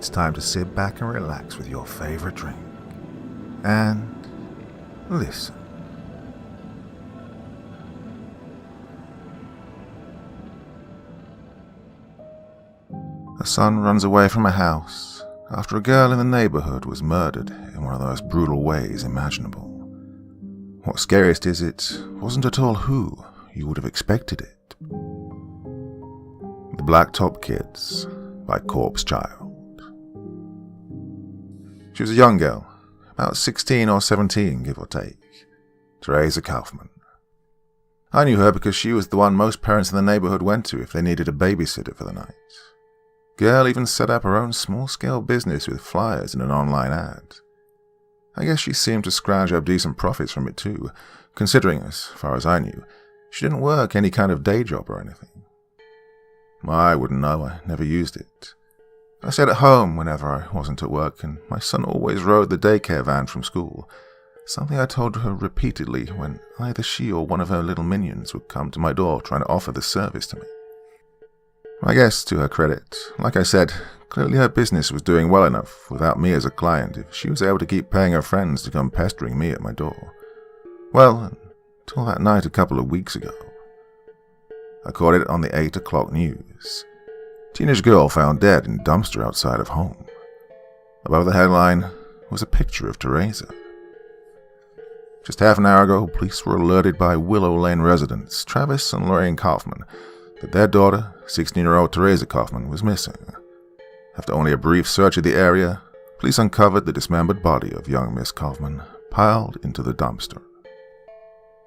it's time to sit back and relax with your favorite drink. And listen. A son runs away from a house after a girl in the neighborhood was murdered in one of the most brutal ways imaginable. What's scariest is it wasn't at all who you would have expected it. The Blacktop Kids by Corpse Child. She was a young girl, about 16 or 17, give or take. Teresa Kaufman. I knew her because she was the one most parents in the neighborhood went to if they needed a babysitter for the night. Girl even set up her own small-scale business with flyers and an online ad. I guess she seemed to scrounge up decent profits from it too, considering, as far as I knew, she didn't work any kind of day job or anything. I wouldn't know, I never used it. I stayed at home whenever I wasn't at work, and my son always rode the daycare van from school, something I told her repeatedly when either she or one of her little minions would come to my door trying to offer the service to me. I guess, to her credit, like I said, clearly her business was doing well enough without me as a client if she was able to keep paying her friends to come pestering me at my door. Well, until that night a couple of weeks ago. I caught it on the 8 o'clock news. Teenage girl found dead in dumpster outside of home. Above the headline was a picture of Teresa. Just half an hour ago, police were alerted by Willow Lane residents Travis and Lorraine Kaufman that their daughter, 16-year-old Teresa Kaufman, was missing. After only a brief search of the area, police uncovered the dismembered body of young Miss Kaufman piled into the dumpster.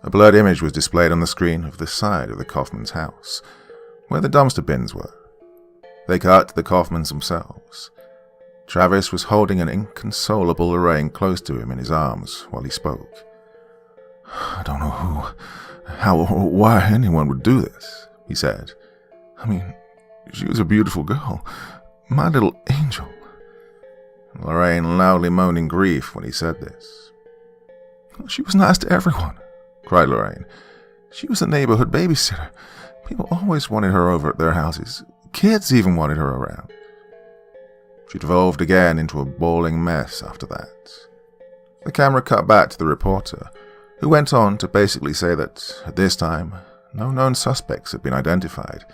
A blurred image was displayed on the screen of the side of the Kaufman's house, where the dumpster bins were. They cut to the Kaufmans themselves. Travis was holding an inconsolable Lorraine close to him in his arms while he spoke. "I don't know how or why anyone would do this," he said. "I mean, she was a beautiful girl. My little angel." Lorraine loudly moaned in grief when he said this. "She was nice to everyone," cried Lorraine. "She was a neighborhood babysitter. People always wanted her over at their houses. Kids even wanted her around." She devolved again into a bawling mess after that. The camera cut back to the reporter, who went on to basically say that, at this time, no known suspects had been identified,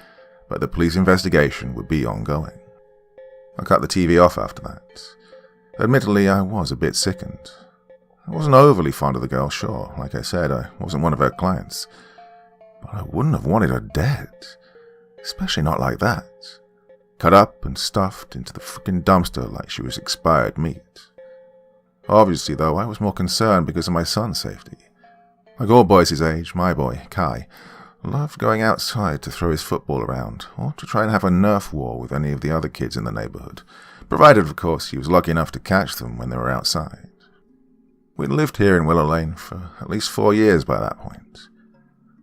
but the police investigation would be ongoing. I cut the TV off after that. Admittedly, I was a bit sickened. I wasn't overly fond of the girl, sure. Like I said, I wasn't one of her clients. But I wouldn't have wanted her dead. Especially not like that. Cut up and stuffed into the frickin' dumpster like she was expired meat. Obviously, though, I was more concerned because of my son's safety. Like all boys his age, my boy, Kai, loved going outside to throw his football around, or to try and have a Nerf war with any of the other kids in the neighborhood, provided, of course, he was lucky enough to catch them when they were outside. We'd lived here in Willow Lane for at least 4 years by that point.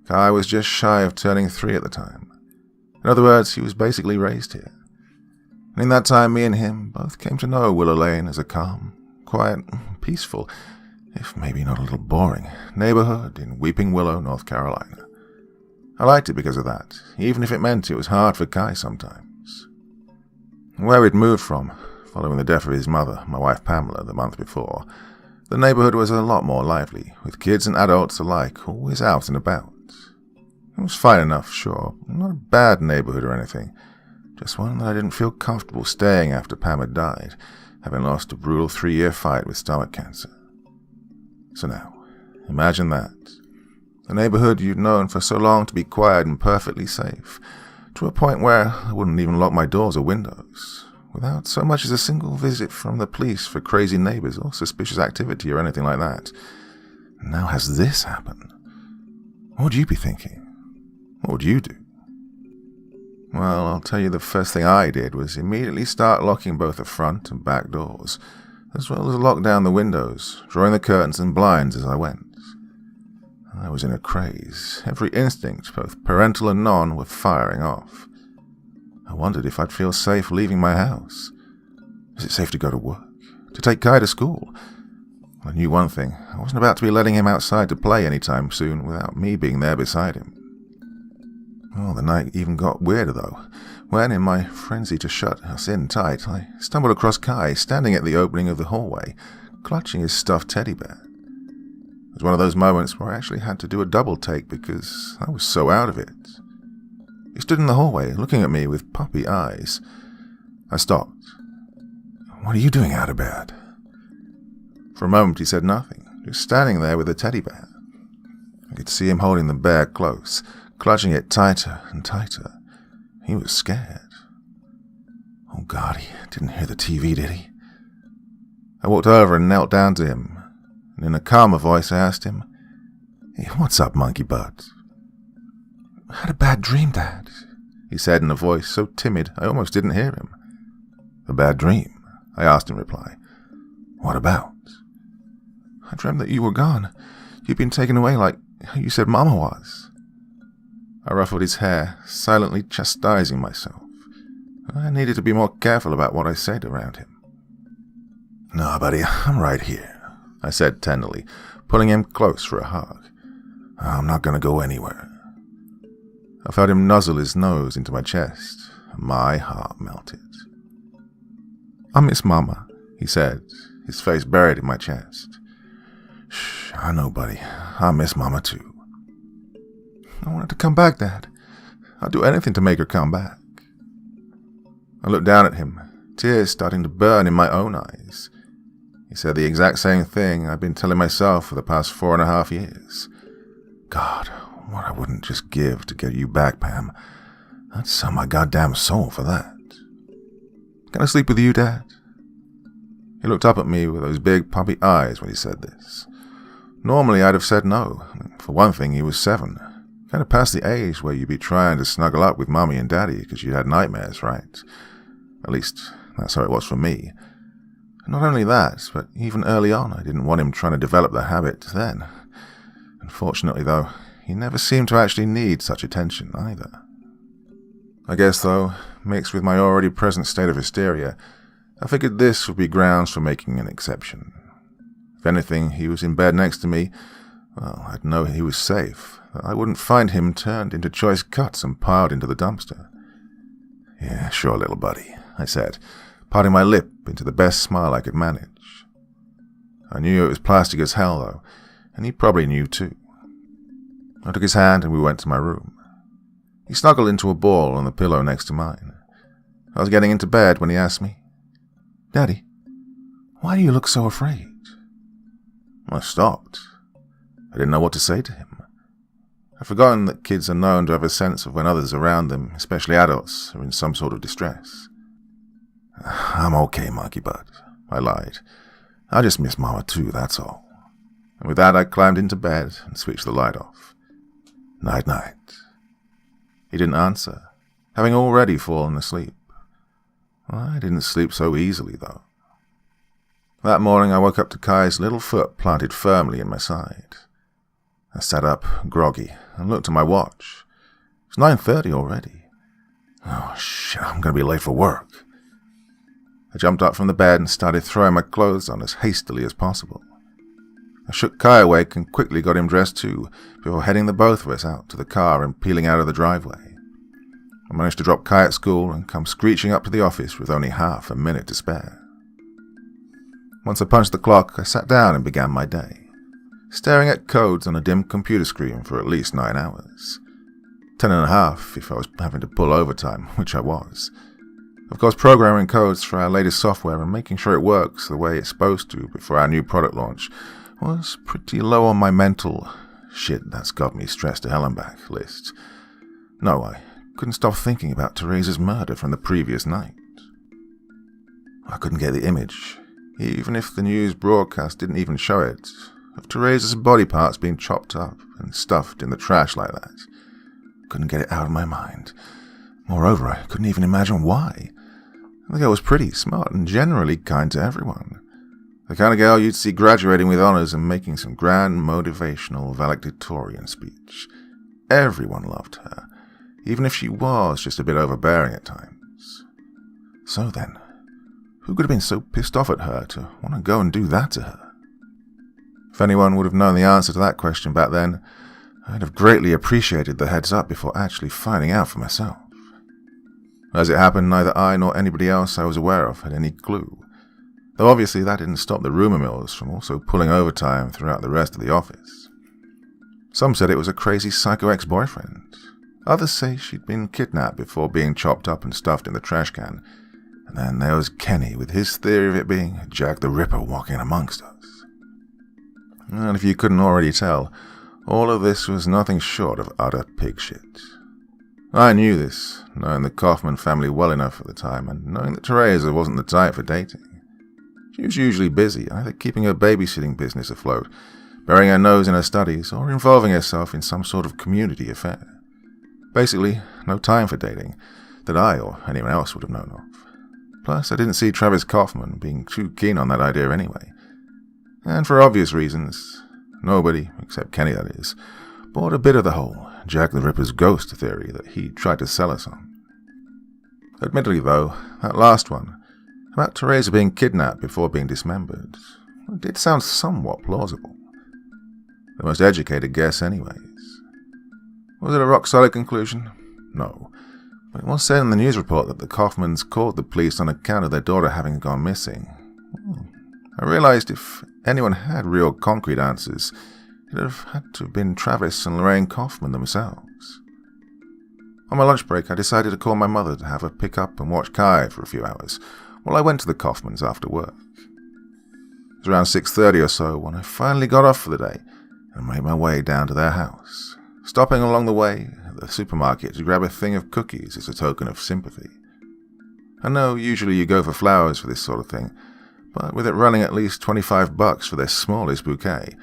Kai was just shy of turning 3 at the time. In other words, he was basically raised here. And in that time, me and him both came to know Willow Lane as a calm, quiet, peaceful, if maybe not a little boring, neighborhood in Weeping Willow, North Carolina. I liked it because of that, even if it meant it was hard for Kai sometimes. Where we'd moved from, following the death of his mother, my wife Pamela, the month before, the neighborhood was a lot more lively, with kids and adults alike always out and about. It was fine enough, sure, not a bad neighborhood or anything, just one that I didn't feel comfortable staying after Pam had died, having lost a brutal 3-year fight with stomach cancer. So now, imagine that. A neighborhood you'd known for so long to be quiet and perfectly safe, to a point where I wouldn't even lock my doors or windows, without so much as a single visit from the police for crazy neighbors or suspicious activity or anything like that. And now has this happened? What would you be thinking? What would you do? Well, I'll tell you the first thing I did was immediately start locking both the front and back doors, as well as lock down the windows, drawing the curtains and blinds as I went. I was in a craze. Every instinct, both parental and non, were firing off. I wondered if I'd feel safe leaving my house. Is it safe to go to work? To take Kai to school? Well, I knew one thing. I wasn't about to be letting him outside to play anytime soon without me being there beside him. Oh, the night even got weirder, though, when, in my frenzy to shut us in tight, I stumbled across Kai standing at the opening of the hallway, clutching his stuffed teddy bear. It was one of those moments where I actually had to do a double take because I was so out of it. He stood in the hallway, looking at me with puppy eyes. I stopped. "What are you doing out of bed?" For a moment he said nothing, just standing there with the teddy bear. I could see him holding the bear close, clutching it tighter and tighter. He was scared. Oh God, he didn't hear the TV, did he? I walked over and knelt down to him, and in a calmer voice I asked him, "Hey, what's up, monkey butt?" "I had a bad dream, Dad," he said in a voice so timid I almost didn't hear him. "A bad dream?" I asked in reply. "What about?" "I dreamt that you were gone. You'd been taken away like you said Mama was." I ruffled his hair, silently chastising myself. I needed to be more careful about what I said around him. "No, buddy, I'm right here," I said tenderly, pulling him close for a hug. "I'm not going to go anywhere." I felt him nuzzle his nose into my chest, and my heart melted. "I miss Mama," he said, his face buried in my chest. "Shh, I know, buddy. I miss Mama too." "I want her to come back, Dad. I'd do anything to make her come back." I looked down at him, tears starting to burn in my own eyes. He said the exact same thing I'd been telling myself for the past 4.5 years. God, what I wouldn't just give to get you back, Pam. I'd sell my goddamn soul for that. "Can I sleep with you, Dad?" He looked up at me with those big puppy eyes when he said this. Normally I'd have said no. For one thing, he was 7. Kind of past the age where you'd be trying to snuggle up with Mommy and Daddy because you had nightmares, right? At least, that's how it was for me. And not only that, but even early on, I didn't want him trying to develop the habit then. Unfortunately, though, he never seemed to actually need such attention either. I guess, though, mixed with my already present state of hysteria, I figured this would be grounds for making an exception. If anything, he was in bed next to me. Well, I'd know he was safe. I wouldn't find him turned into choice cuts and piled into the dumpster. "Yeah, sure, little buddy," I said, parting my lip into the best smile I could manage. I knew it was plastic as hell, though, and he probably knew too. I took his hand and we went to my room. He snuggled into a ball on the pillow next to mine. I was getting into bed when he asked me, "Daddy, why do you look so afraid?" I stopped. I didn't know what to say to him. I'd forgotten that kids are known to have a sense of when others around them, especially adults, are in some sort of distress. "I'm okay, monkey butt," I lied. "I just miss Mama too, that's all." And with that I climbed into bed and switched the light off. Night-night. He didn't answer, having already fallen asleep. I didn't sleep so easily, though. That morning I woke up to Kai's little foot planted firmly in my side. I sat up, groggy, and looked at my watch. It was 9:30 already. Oh, shit, I'm going to be late for work. I jumped up from the bed and started throwing my clothes on as hastily as possible. I shook Kai awake and quickly got him dressed too, before heading the both of us out to the car and peeling out of the driveway. I managed to drop Kai at school and come screeching up to the office with only half a minute to spare. Once I punched the clock, I sat down and began my day, staring at codes on a dim computer screen for at least 9 hours. 10.5 if I was having to pull overtime, which I was. Of course, programming codes for our latest software and making sure it works the way it's supposed to before our new product launch was pretty low on my mental shit that's got me stressed to hell and back list. No, I couldn't stop thinking about Teresa's murder from the previous night. I couldn't get the image, even if the news broadcast didn't even show it, of Teresa's body parts being chopped up and stuffed in the trash like that. Couldn't get it out of my mind. Moreover, I couldn't even imagine why. The girl was pretty, smart, and generally kind to everyone. The kind of girl you'd see graduating with honors and making some grand motivational valedictorian speech. Everyone loved her, even if she was just a bit overbearing at times. So then, who could have been so pissed off at her to want to go and do that to her? If anyone would have known the answer to that question back then, I'd have greatly appreciated the heads up before actually finding out for myself. As it happened, neither I nor anybody else I was aware of had any clue, though obviously that didn't stop the rumour mills from also pulling overtime throughout the rest of the office. Some said it was a crazy psycho ex-boyfriend. Others say she'd been kidnapped before being chopped up and stuffed in the trash can. And then there was Kenny with his theory of it being Jack the Ripper walking amongst us. And if you couldn't already tell, all of this was nothing short of utter pig shit. I knew this, knowing the Kaufman family well enough at the time, and knowing that Teresa wasn't the type for dating. She was usually busy, either keeping her babysitting business afloat, burying her nose in her studies, or involving herself in some sort of community affair. Basically, no time for dating, that I or anyone else would have known of. Plus, I didn't see Travis Kaufman being too keen on that idea anyway. And for obvious reasons, nobody, except Kenny that is, bought a bit of the whole Jack the Ripper's ghost theory that he tried to sell us on. Admittedly though, that last one, about Teresa being kidnapped before being dismembered, it did sound somewhat plausible. The most educated guess anyways. Was it a rock-solid conclusion? No. But it was said in the news report that the Kaufmans called the police on account of their daughter having gone missing. I realized if anyone had real concrete answers, it would have had to have been Travis and Lorraine Kaufman themselves. On my lunch break, I decided to call my mother to have her pick up and watch Kai for a few hours, while I went to the Kaufmans after work. It was around 6:30 or so when I finally got off for the day and made my way down to their house, stopping along the way at the supermarket to grab a thing of cookies as a token of sympathy. I know usually you go for flowers for this sort of thing, but with it running at least $25 for their smallest bouquet,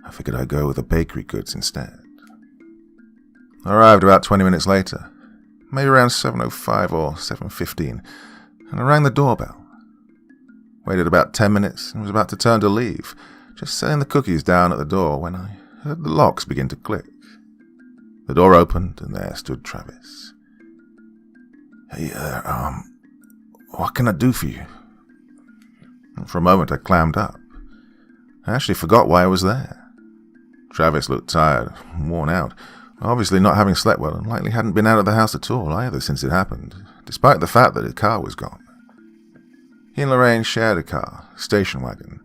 I figured I'd go with the bakery goods instead. I arrived about 20 minutes later, maybe around 7:05 or 7:15, and I rang the doorbell. Waited about 10 minutes and was about to turn to leave, just setting the cookies down at the door when I heard the locks begin to click. The door opened and there stood Travis. "Hey, what can I do for you?" And for a moment I clammed up. I actually forgot why I was there. Travis looked tired, worn out, obviously not having slept well and likely hadn't been out of the house at all either since it happened, despite the fact that his car was gone. He and Lorraine shared a car, station wagon.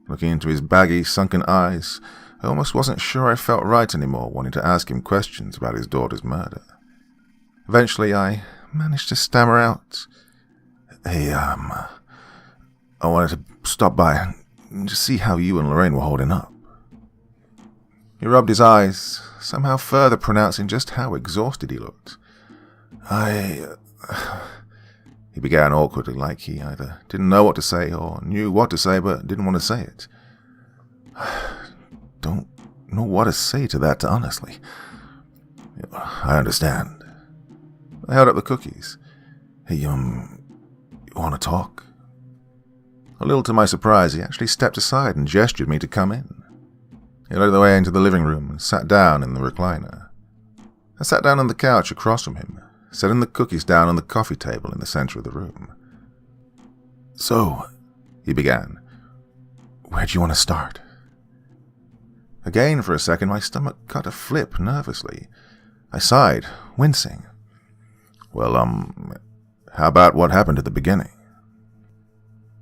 Looking into his baggy, sunken eyes, I almost wasn't sure I felt right anymore wanting to ask him questions about his daughter's murder. Eventually I managed to stammer out, "Hey, I wanted to stop by and just see how you and Lorraine were holding up." He rubbed his eyes, somehow further pronouncing just how exhausted he looked. He began awkwardly, like he either didn't know what to say or knew what to say but didn't want to say it. "Don't know what to say to that, honestly. I understand." I held up the cookies. "Hey, you want to talk?" A little to my surprise, he actually stepped aside and gestured me to come in. He led the way into the living room and sat down in the recliner. I sat down on the couch across from him, setting the cookies down on the coffee table in the center of the room. "So," he began, "where do you want to start?" Again, for a second, my stomach cut a flip nervously. I sighed, wincing. "Well, how about what happened at the beginning?"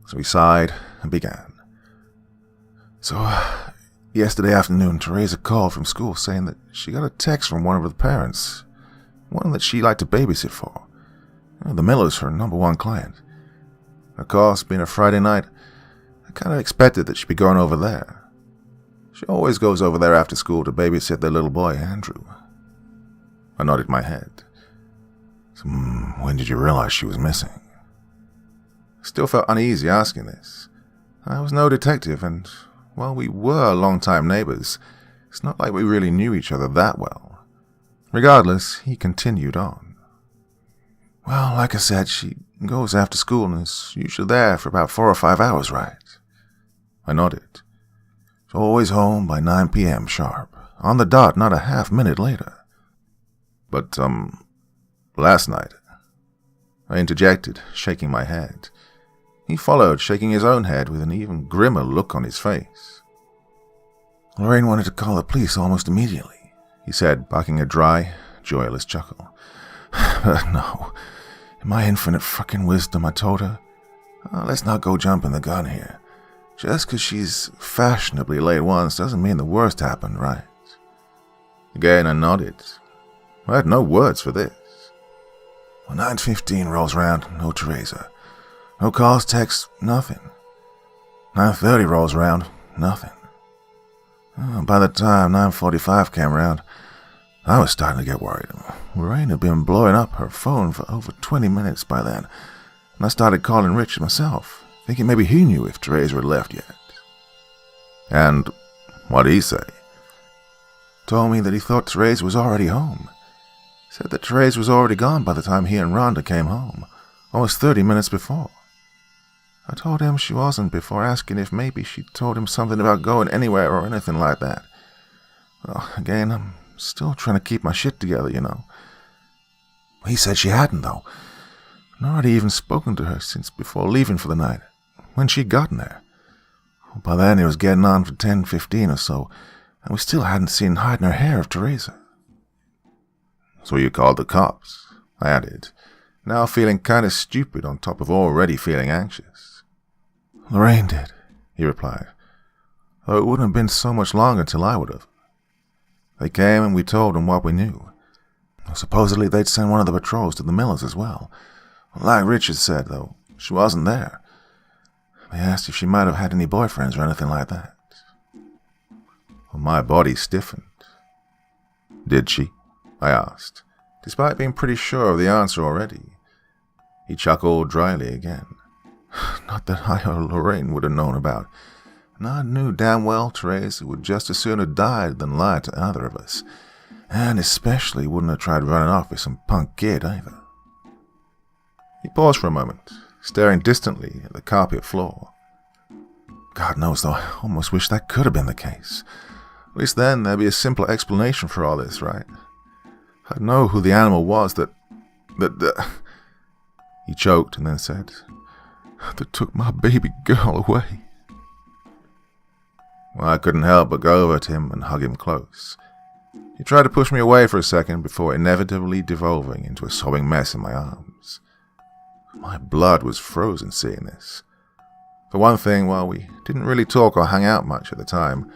So he sighed and began. Yesterday afternoon, Teresa called from school saying that she got a text from one of the parents, one that she liked to babysit for. The Miller's her #1 client. Of course, being a Friday night, I kind of expected that she'd be going over there. She always goes over there after school to babysit their little boy, Andrew. I nodded my head. "So, when did you realize she was missing?" I still felt uneasy asking this. I was no detective, and while we were long-time neighbors, it's not like we really knew each other that well. Regardless, he continued on. "Well, like I said, she goes after school and is usually there for about 4 or 5 hours, right?" I nodded. "She's always home by 9 p.m. sharp, on the dot, not a half minute later." "But, last night," I interjected, shaking my head. He followed, shaking his own head with an even grimmer look on his face. "Lorraine wanted to call the police almost immediately," he said, barking a dry, joyless chuckle. "But no, In my infinite fucking wisdom, I told her, let's not go jumping the gun here. Just 'cause she's fashionably late once doesn't mean the worst happened, right? Again, I nodded. I had no words for this. Well, 9:15 rolls round, no Teresa. No calls, texts, nothing. 9:30 rolls round, nothing. By the time 9:45 came around, I was starting to get worried. Lorraine had been blowing up her phone for over 20 minutes by then, and I started calling Richard myself, thinking maybe he knew if Teresa had left yet. And what did he say? Told me that he thought Teresa was already home. Said that Teresa was already gone by the time he and Rhonda came home, almost 30 minutes before. I told him she wasn't before asking if maybe she told him something about going anywhere or anything like that. Well, again, I'm still trying to keep my shit together, you know. He said she hadn't, though. Nor had he even spoken to her since before leaving for the night, when she'd gotten there. By then it was getting on for 10:15 or so, and we still hadn't seen hide nor hair of Teresa. So you called the cops, I added, now feeling kind of stupid on top of already feeling anxious. Lorraine did, he replied, though it wouldn't have been so much longer till I would have. They came and we told them what we knew. Supposedly they'd send one of the patrols to the Millers as well. Like Richard said, though, she wasn't there. They asked if she might have had any boyfriends or anything like that. Well, my body stiffened. Did she? I asked, despite being pretty sure of the answer already. He chuckled dryly again. Not that I or Lorraine would have known about, and I knew damn well Teresa would just as soon have died than lied to either of us, and especially wouldn't have tried running off with some punk kid either. He paused for a moment, staring distantly at the carpet floor. God knows, though, I almost wish that could have been the case. At least then there'd be a simple explanation for all this, right? I'd know who the animal was that... He choked and then said, that took my baby girl away. Well, I couldn't help but go over to him and hug him close. He tried to push me away for a second before inevitably devolving into a sobbing mess in my arms. My blood was frozen seeing this. For one thing, while we didn't really talk or hang out much at the time,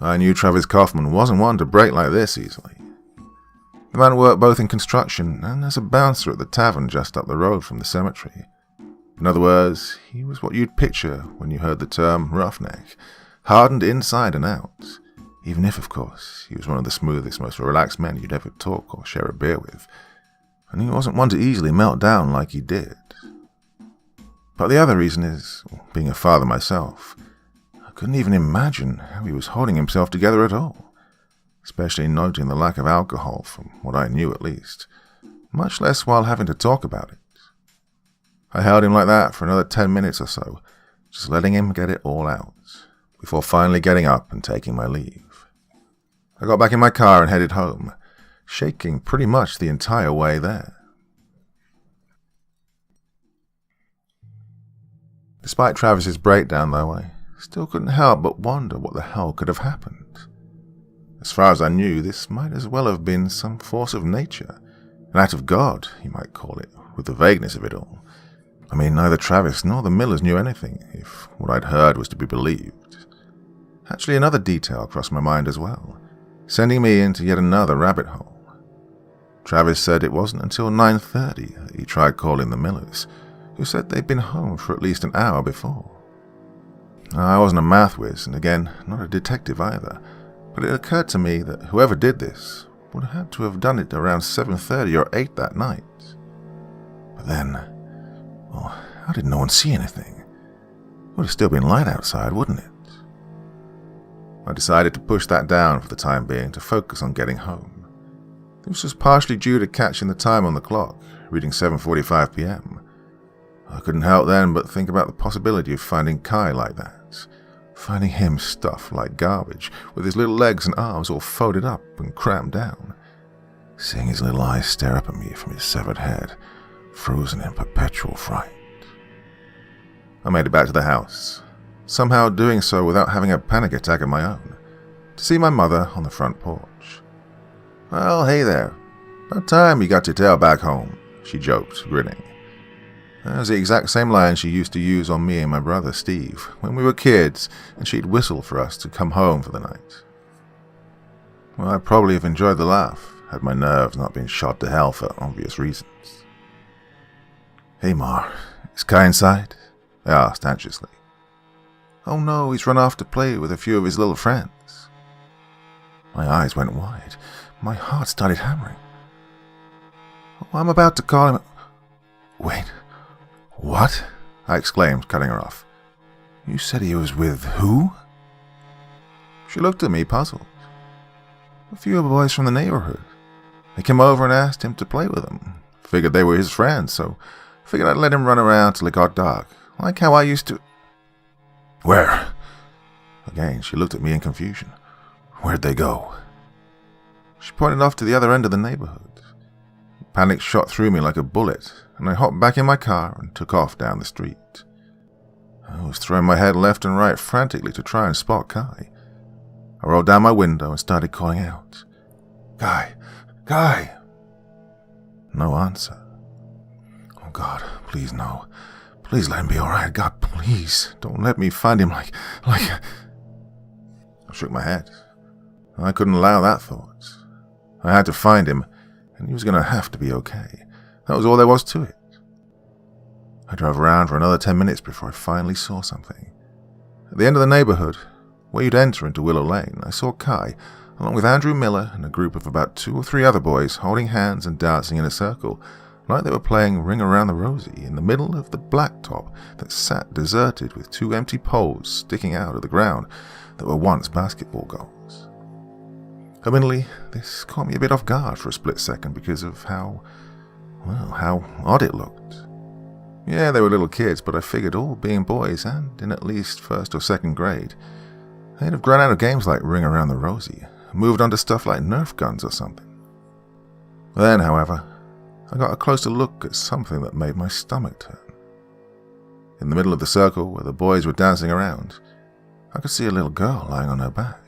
I knew Travis Kaufman wasn't one to break like this easily. The man worked both in construction and as a bouncer at the tavern just up the road from the cemetery. In other words, he was what you'd picture when you heard the term roughneck, hardened inside and out, even if, of course, he was one of the smoothest, most relaxed men you'd ever talk or share a beer with, and he wasn't one to easily melt down like he did. But the other reason is, being a father myself, I couldn't even imagine how he was holding himself together at all, especially noting the lack of alcohol, from what I knew at least, much less while having to talk about it. I held him like that for another 10 minutes or so, just letting him get it all out, before finally getting up and taking my leave. I got back in my car and headed home, shaking pretty much the entire way there. Despite Travis's breakdown, though, I still couldn't help but wonder what the hell could have happened. As far as I knew, this might as well have been some force of nature, an act of God, you might call it, with the vagueness of it all. I mean, neither Travis nor the Millers knew anything, if what I'd heard was to be believed. Actually, another detail crossed my mind as well, sending me into yet another rabbit hole. Travis said it wasn't until 9:30 that he tried calling the Millers, who said they'd been home for at least an hour before. I wasn't a math whiz, and again, not a detective either, but it occurred to me that whoever did this would have had to have done it around 7:30 or 8 that night. But then, well, how did no one see anything? It would have still been light outside, wouldn't it? I decided to push that down for the time being to focus on getting home. This was partially due to catching the time on the clock, reading 7:45 p.m. I couldn't help then but think about the possibility of finding Kai like that, finding him stuffed like garbage, with his little legs and arms all folded up and crammed down, seeing his little eyes stare up at me from his severed head, frozen in perpetual fright. I made it back to the house, somehow doing so without having a panic attack of my own, to see my mother on the front porch. "Well, hey there. About time you got your tail back home," she joked, grinning. That was the exact same line she used to use on me and my brother Steve when we were kids, and she'd whistle for us to come home for the night. Well, I'd probably have enjoyed the laugh had my nerves not been shot to hell for obvious reasons. "Hey, Ma, is Kai inside?" I asked anxiously. "Oh no, he's run off to play with a few of his little friends." My eyes went wide. My heart started hammering. "Oh, I'm about to call him." "Wait, what?" I exclaimed, cutting her off. "You said he was with who?" She looked at me, puzzled. "A few boys from the neighborhood. They came over and asked him to play with them. Figured they were his friends, so figured I'd let him run around till it got dark, like how I used to." "Where?" Again, she looked at me in confusion. "Where'd they go?" She pointed off to the other end of the neighborhood. Panic shot through me like a bullet, and I hopped back in my car and took off down the street. I was throwing my head left and right frantically to try and spot Kai. I rolled down my window and started calling out, "Kai! Kai!" No answer. "Oh God, please no. Please let him be alright. God, please. Don't let me find him like... I shook my head. I couldn't allow that thought. I had to find him, and he was going to have to be okay. That was all there was to it. I drove around for another 10 minutes before I finally saw something. At the end of the neighborhood, where you'd enter into Willow Lane, I saw Kai, along with Andrew Miller and a group of about 2 or 3 other boys, holding hands and dancing in a circle, like they were playing Ring Around the Rosie in the middle of the blacktop that sat deserted with 2 empty poles sticking out of the ground that were once basketball goals. Admittedly, this caught me a bit off guard for a split second because of how odd it looked. Yeah, they were little kids, but I figured all being boys and in at least 1st or 2nd grade, they'd have grown out of games like Ring Around the Rosie and moved on to stuff like Nerf guns or something. Then, however, I got a closer look at something that made my stomach turn. In the middle of the circle where the boys were dancing around, I could see a little girl lying on her back,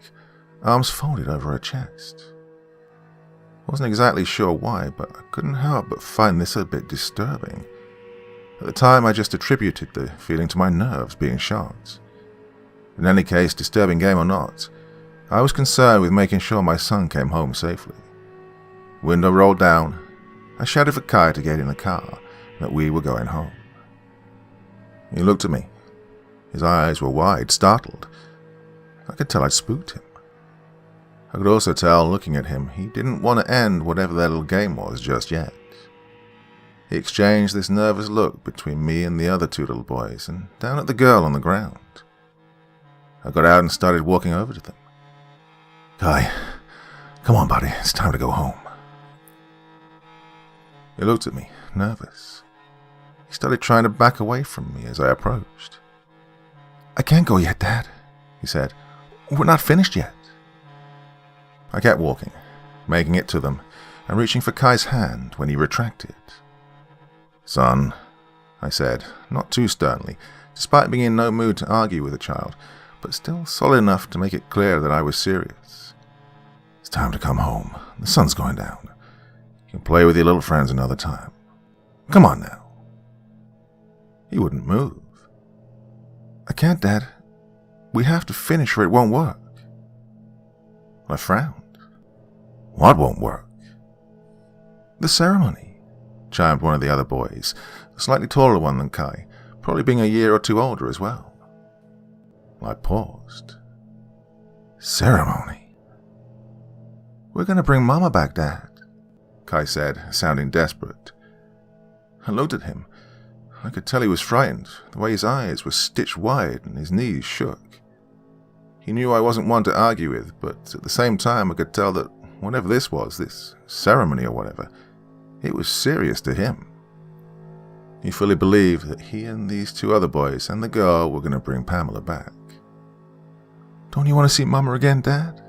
arms folded over her chest. I wasn't exactly sure why, but I couldn't help but find this a bit disturbing. At the time, I just attributed the feeling to my nerves being shot. In any case, disturbing game or not, I was concerned with making sure my son came home safely. Window rolled down. I shouted for Kai to get in the car, that we were going home. He looked at me. His eyes were wide, startled. I could tell I'd spooked him. I could also tell, looking at him, he didn't want to end whatever their little game was just yet. He exchanged this nervous look between me and the other 2 little boys, and down at the girl on the ground. I got out and started walking over to them. "Kai, come on, buddy, it's time to go home." He looked at me, nervous. He started trying to back away from me as I approached. "I can't go yet, Dad," he said. "We're not finished yet." I kept walking, making it to them, and reaching for Kai's hand when he retracted. "Son," I said, not too sternly, despite being in no mood to argue with the child, but still solid enough to make it clear that I was serious. "It's time to come home. The sun's going down. You can play with your little friends another time. Come on now." He wouldn't move. "I can't, Dad. We have to finish or it won't work." I frowned. "What won't work?" "The ceremony," chimed one of the other boys, a slightly taller one than Kai, probably being a year or 2 older as well. I paused. "Ceremony?" "We're going to bring Mama back, Dad," Kai said, sounding desperate. I looked at him. I could tell he was frightened, the way his eyes were stitched wide and his knees shook. He knew I wasn't one to argue with, but at the same time I could tell that whatever this was, this ceremony or whatever, it was serious to him. He fully believed that he and these 2 other boys and the girl were going to bring Pamela back. "Don't you want to see Mama again, Dad?"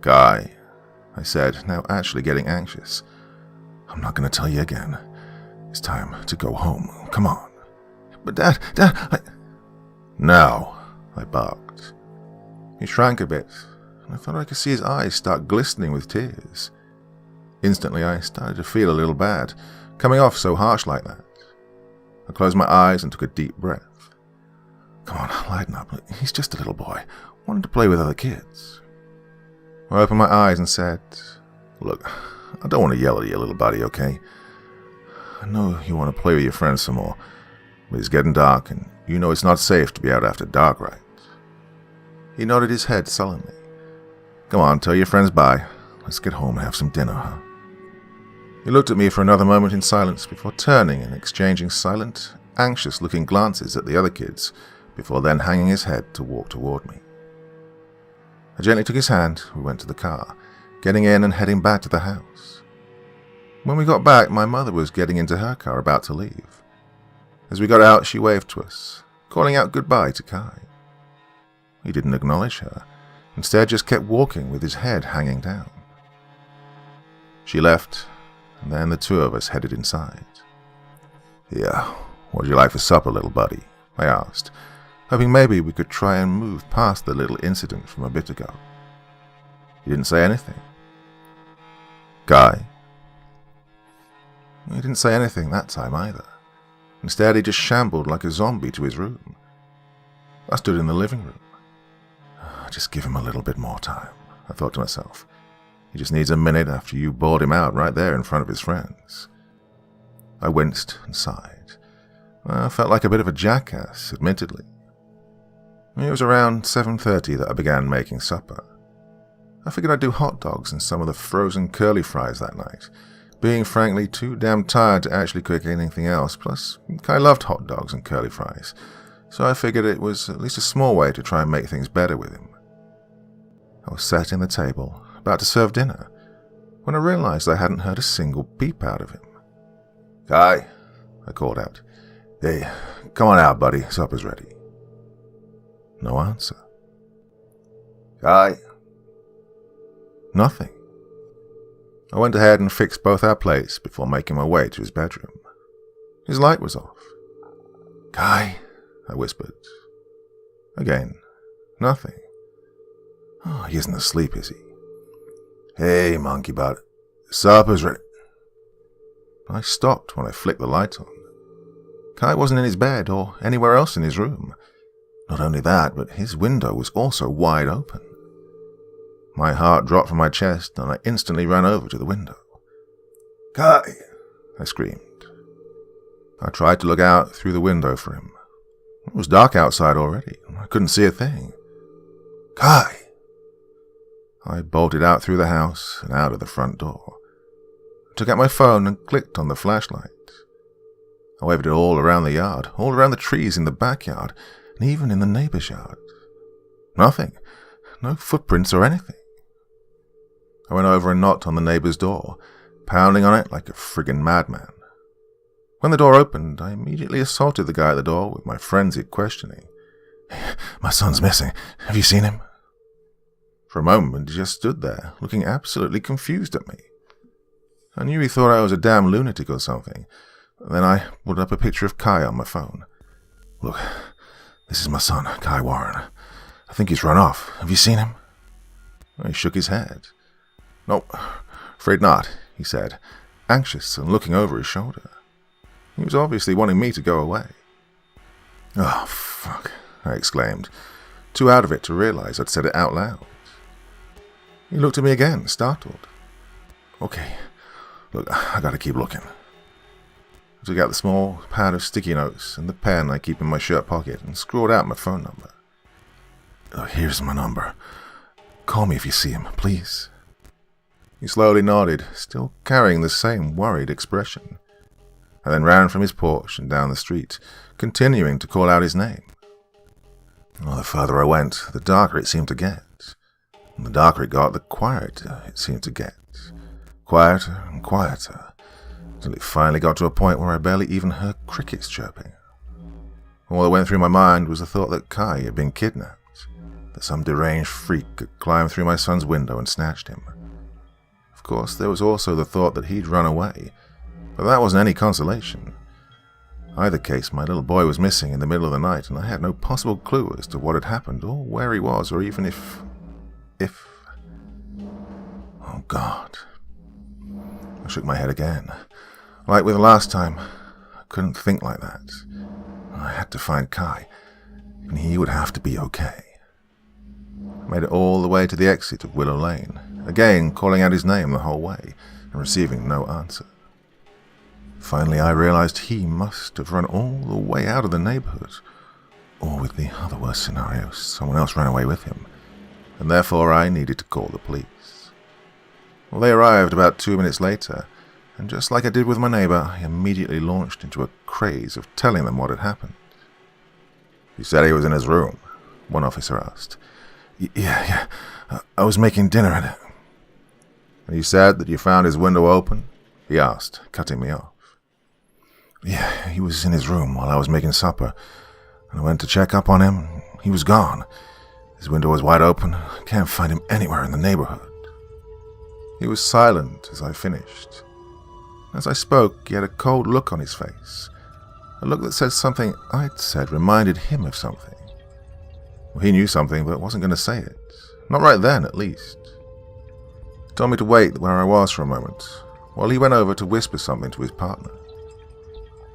"Kai," I said, now actually getting anxious. "I'm not going to tell you again. It's time to go home. Come on." "But Dad, "Now," I barked. He shrank a bit, and I thought I could see his eyes start glistening with tears. Instantly, I started to feel a little bad, coming off so harsh like that. I closed my eyes and took a deep breath. Come on, lighten up. He's just a little boy. Wanted to play with other kids. I opened my eyes and said, Look, I don't want to yell at you, little buddy, okay? I know you want to play with your friends some more, but it's getting dark and you know it's not safe to be out after dark, right? He nodded his head sullenly. Come on, tell your friends bye. Let's get home and have some dinner, huh? He looked at me for another moment in silence before turning and exchanging silent, anxious-looking glances at the other kids before then hanging his head to walk toward me. I gently took his hand, we went to the car, getting in and heading back to the house. When we got back, my mother was getting into her car about to leave. As we got out, she waved to us, calling out goodbye to Kai. He didn't acknowledge her, instead just kept walking with his head hanging down. She left, and then the two of us headed inside. Yeah, what'd you like for supper, little buddy? I asked, hoping maybe we could try and move past the little incident from a bit ago. He didn't say anything. Guy? He didn't say anything that time either. Instead, he just shambled like a zombie to his room. I stood in the living room. Just give him a little bit more time, I thought to myself. He just needs a minute after you bored him out right there in front of his friends. I winced and sighed. I felt like a bit of a jackass, admittedly. It was around 7:30 that I began making supper. I figured I'd do hot dogs and some of the frozen curly fries that night, being frankly too damn tired to actually cook anything else, plus I loved hot dogs and curly fries, so I figured it was at least a small way to try and make things better with him. I was setting the table, about to serve dinner, when I realized I hadn't heard a single peep out of him. Kai, I called out. Hey, come on out, buddy, supper's ready. No answer. Kai? Nothing. I went ahead and fixed both our plates before making my way to his bedroom. His light was off. Kai, I whispered. Again, nothing. Oh, he isn't asleep, is he? Hey, monkey butt, supper's ready. I stopped when I flicked the light on. Kai wasn't in his bed or anywhere else in his room. Not only that, but his window was also wide open. My heart dropped from my chest and I instantly ran over to the window. Kai! I screamed. I tried to look out through the window for him. It was dark outside already. I couldn't see a thing. Kai! I bolted out through the house and out of the front door. I took out my phone and clicked on the flashlight. I waved it all around the yard, all around the trees in the backyard, and even in the neighbor's yard. Nothing. No footprints or anything. I went over and knocked on the neighbor's door, pounding on it like a friggin' madman. When the door opened, I immediately assaulted the guy at the door with my frenzied questioning. My son's missing. Have you seen him? For a moment, he just stood there, looking absolutely confused at me. I knew he thought I was a damn lunatic or something. Then I put up a picture of Kai on my phone. Look, this is my son, Kai Warren. I think he's run off. Have you seen him? He shook his head. Nope, afraid not, he said, anxious and looking over his shoulder. He was obviously wanting me to go away. Oh, fuck, I exclaimed, too out of it to realize I'd said it out loud. He looked at me again, startled. Okay, look, I gotta keep looking. I took out the small pad of sticky notes and the pen I keep in my shirt pocket and scrawled out my phone number. Here's my number. Call me if you see him, please. He slowly nodded, still carrying the same worried expression, and then ran from his porch and down the street, continuing to call out his name. The further I went, the darker it seemed to get. And the darker it got, the quieter it seemed to get. Quieter and quieter, until it finally got to a point where I barely even heard crickets chirping. All that went through my mind was the thought that Kai had been kidnapped, that some deranged freak had climbed through my son's window and snatched him. Of course, there was also the thought that he'd run away, but that wasn't any consolation. Either case, my little boy was missing in the middle of the night, and I had no possible clue as to what had happened, or where he was, or even if... Oh, God. I shook my head again. Like with the last time, I couldn't think like that. I had to find Kai, and he would have to be okay. I made it all the way to the exit of Willow Lane, again calling out his name the whole way, and receiving no answer. Finally, I realized he must have run all the way out of the neighborhood, or with the other worst scenario, someone else ran away with him, and therefore I needed to call the police. Well, they arrived about 2 minutes later, and just like I did with my neighbor, I immediately launched into a craze of telling them what had happened. "You said he was in his room?" one officer asked. Yeah, I was making dinner at it." "And you said that you found his window open?" he asked, cutting me off. "Yeah, he was in his room while I was making supper, and I went to check up on him. He was gone. His window was wide open. I can't find him anywhere in the neighborhood." He was silent as I finished. As I spoke, he had a cold look on his face, a look that said something I'd said reminded him of something. Well, he knew something, but wasn't going to say it. Not right then, at least. He told me to wait where I was for a moment, while he went over to whisper something to his partner.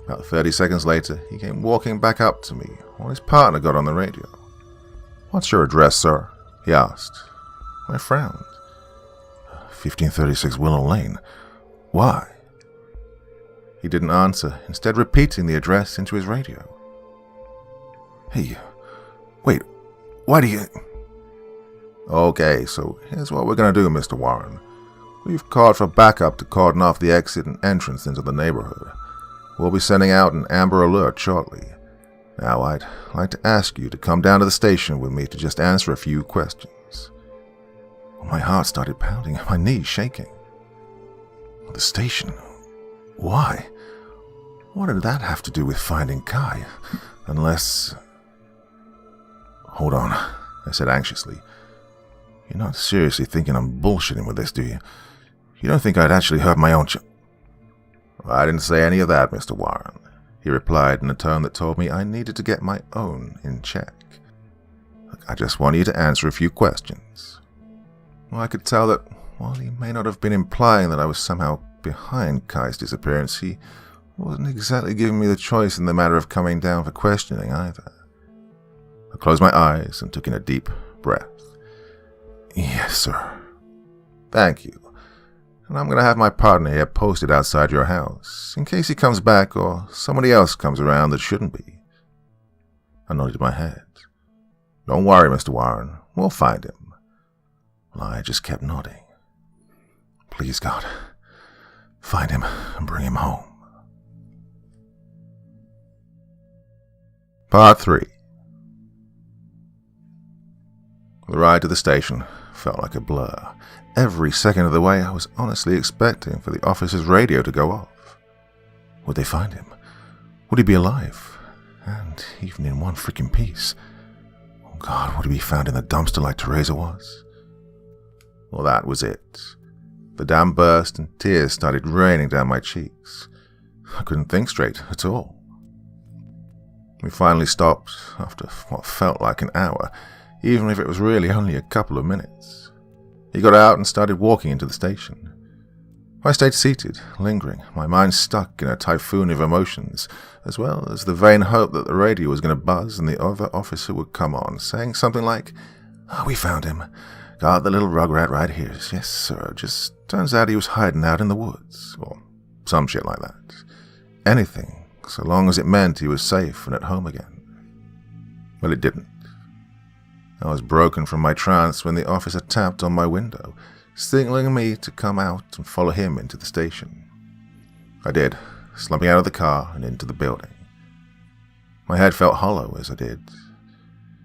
About 30 seconds later, he came walking back up to me, while his partner got on the radio. "What's your address, sir?" he asked. I frowned. 1536 Willow Lane. Why? He didn't answer, instead repeating the address into his radio. "Hey, wait, why do you..." "Okay, so here's what we're going to do, Mr. Warren. We've called for backup to cordon off the exit and entrance into the neighborhood. We'll be sending out an Amber Alert shortly. Now, I'd like to ask you to come down to the station with me to just answer a few questions." My heart started pounding, my knees shaking. The station? Why? What did that have to do with finding Kai? Unless... "Hold on," I said anxiously. "You're not seriously thinking I'm bullshitting with this, do you? You don't think I'd actually hurt my own "I didn't say any of that, Mr. Warren," he replied in a tone that told me I needed to get my own in check. "Look, I just want you to answer a few questions." Well, I could tell that, while he may not have been implying that I was somehow behind Kai's disappearance, he wasn't exactly giving me the choice in the matter of coming down for questioning either. I closed my eyes and took in a deep breath. "Yes, sir." "Thank you. And I'm going to have my partner here posted outside your house, in case he comes back or somebody else comes around that shouldn't be." I nodded my head. "Don't worry, Mr. Warren. We'll find him." Well, I just kept nodding. "Please, God, find him and bring him home." Part 3. The ride to the station felt like a blur. Every second of the way, I was honestly expecting for the officer's radio to go off. Would they find him? Would he be alive? And even in one freaking piece? Oh God, would he be found in the dumpster like Teresa was? Well, that was it. The dam burst and tears started raining down my cheeks. I couldn't think straight at all. We finally stopped after what felt like an hour, even if it was really only a couple of minutes. He got out and started walking into the station. I stayed seated, lingering, my mind stuck in a typhoon of emotions, as well as the vain hope that the radio was going to buzz and the other officer would come on, saying something like, "Oh, we found him. Got the little rugrat right here. Yes, sir. Just turns out he was hiding out in the woods," or some shit like that. Anything, so long as it meant he was safe and at home again. Well, it didn't. I was broken from my trance when the officer tapped on my window, signaling me to come out and follow him into the station. I did, slumping out of the car and into the building. My head felt hollow as I did.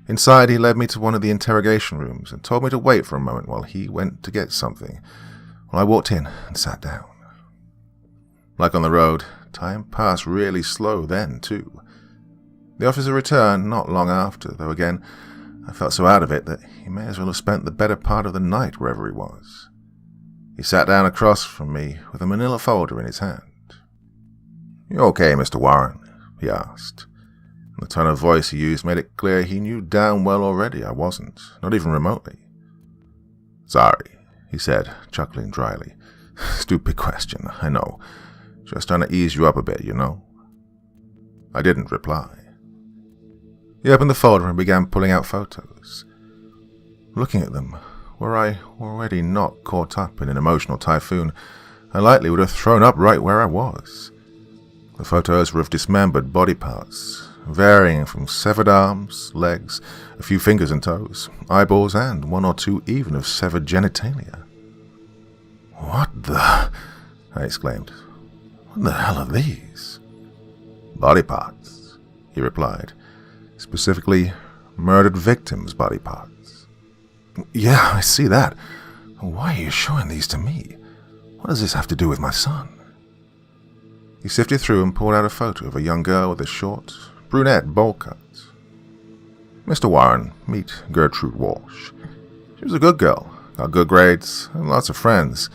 Inside, he led me to one of the interrogation rooms and told me to wait for a moment while he went to get something. Well, I walked in and sat down. Like on the road, time passed really slow then, too. The officer returned not long after, though again, I felt so out of it that he may as well have spent the better part of the night wherever he was. He sat down across from me with a manila folder in his hand. "You okay, Mr. Warren?" he asked. And the tone of voice he used made it clear he knew damn well already I wasn't, not even remotely. "Sorry," he said, chuckling dryly. "Stupid question, I know. Just trying to ease you up a bit, you know." I didn't reply. He opened the folder and began pulling out photos. Looking at them, were I already not caught up in an emotional typhoon, I likely would have thrown up right where I was. The photos were of dismembered body parts, varying from severed arms, legs, a few fingers and toes, eyeballs, and one or two even of severed genitalia. "What the?" I exclaimed. "What the hell are these?" "Body parts," he replied. "Specifically, murdered victims' body parts." "Yeah, I see that. Why are you showing these to me? What does this have to do with my son?" He sifted through and pulled out a photo of a young girl with a short, brunette bowl cut. "Mr. Warren, meet Gertrude Walsh. She was a good girl, got good grades, and lots of friends.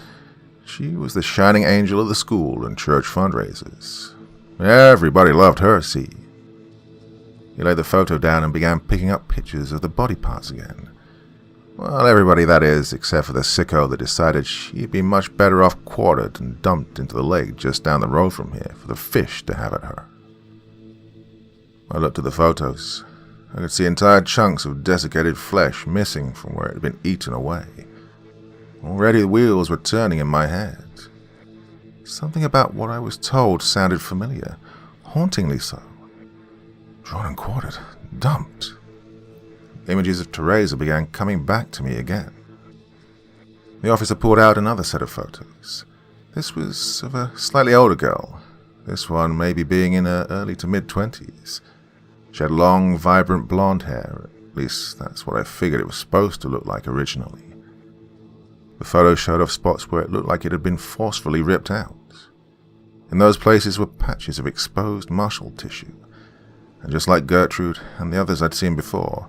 She was the shining angel of the school and church fundraisers. Everybody loved her, see." He laid the photo down and began picking up pictures of the body parts again. Well, everybody, that is, except for the sicko that decided she'd be much better off quartered and dumped into the lake just down the road from here for the fish to have at her. I looked at the photos. I could see entire chunks of desiccated flesh missing from where it had been eaten away. Already the wheels were turning in my head. Something about what I was told sounded familiar, hauntingly so. Drawn and quartered, dumped. Images of Teresa began coming back to me again. The officer pulled out another set of photos. This was of a slightly older girl, this one maybe being in her early to mid-20s. She had long, vibrant blonde hair, at least that's what I figured it was supposed to look like originally. The photo showed off spots where it looked like it had been forcefully ripped out. In those places were patches of exposed muscle tissue, and just like Gertrude and the others I'd seen before,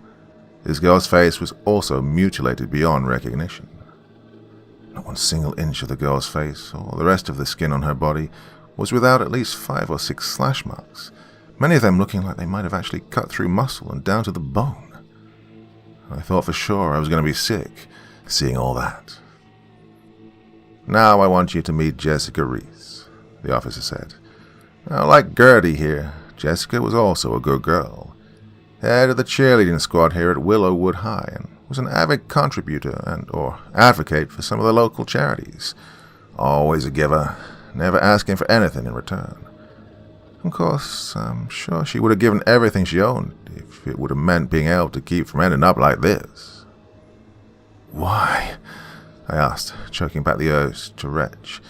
this girl's face was also mutilated beyond recognition. Not one single inch of the girl's face, or the rest of the skin on her body, was without at least 5 or 6 slash marks, many of them looking like they might have actually cut through muscle and down to the bone. I thought for sure I was going to be sick, seeing all that. "Now I want you to meet Jessica Reese," the officer said. Now, like Gertie here, Jessica was also a good girl. Head of the cheerleading squad here at Willowwood High, and was an avid contributor and/or advocate for some of the local charities. Always a giver, never asking for anything in return. Of course, I'm sure she would have given everything she owned if it would have meant being able to keep from ending up like this. "Why?" I asked, choking back the urge to retch.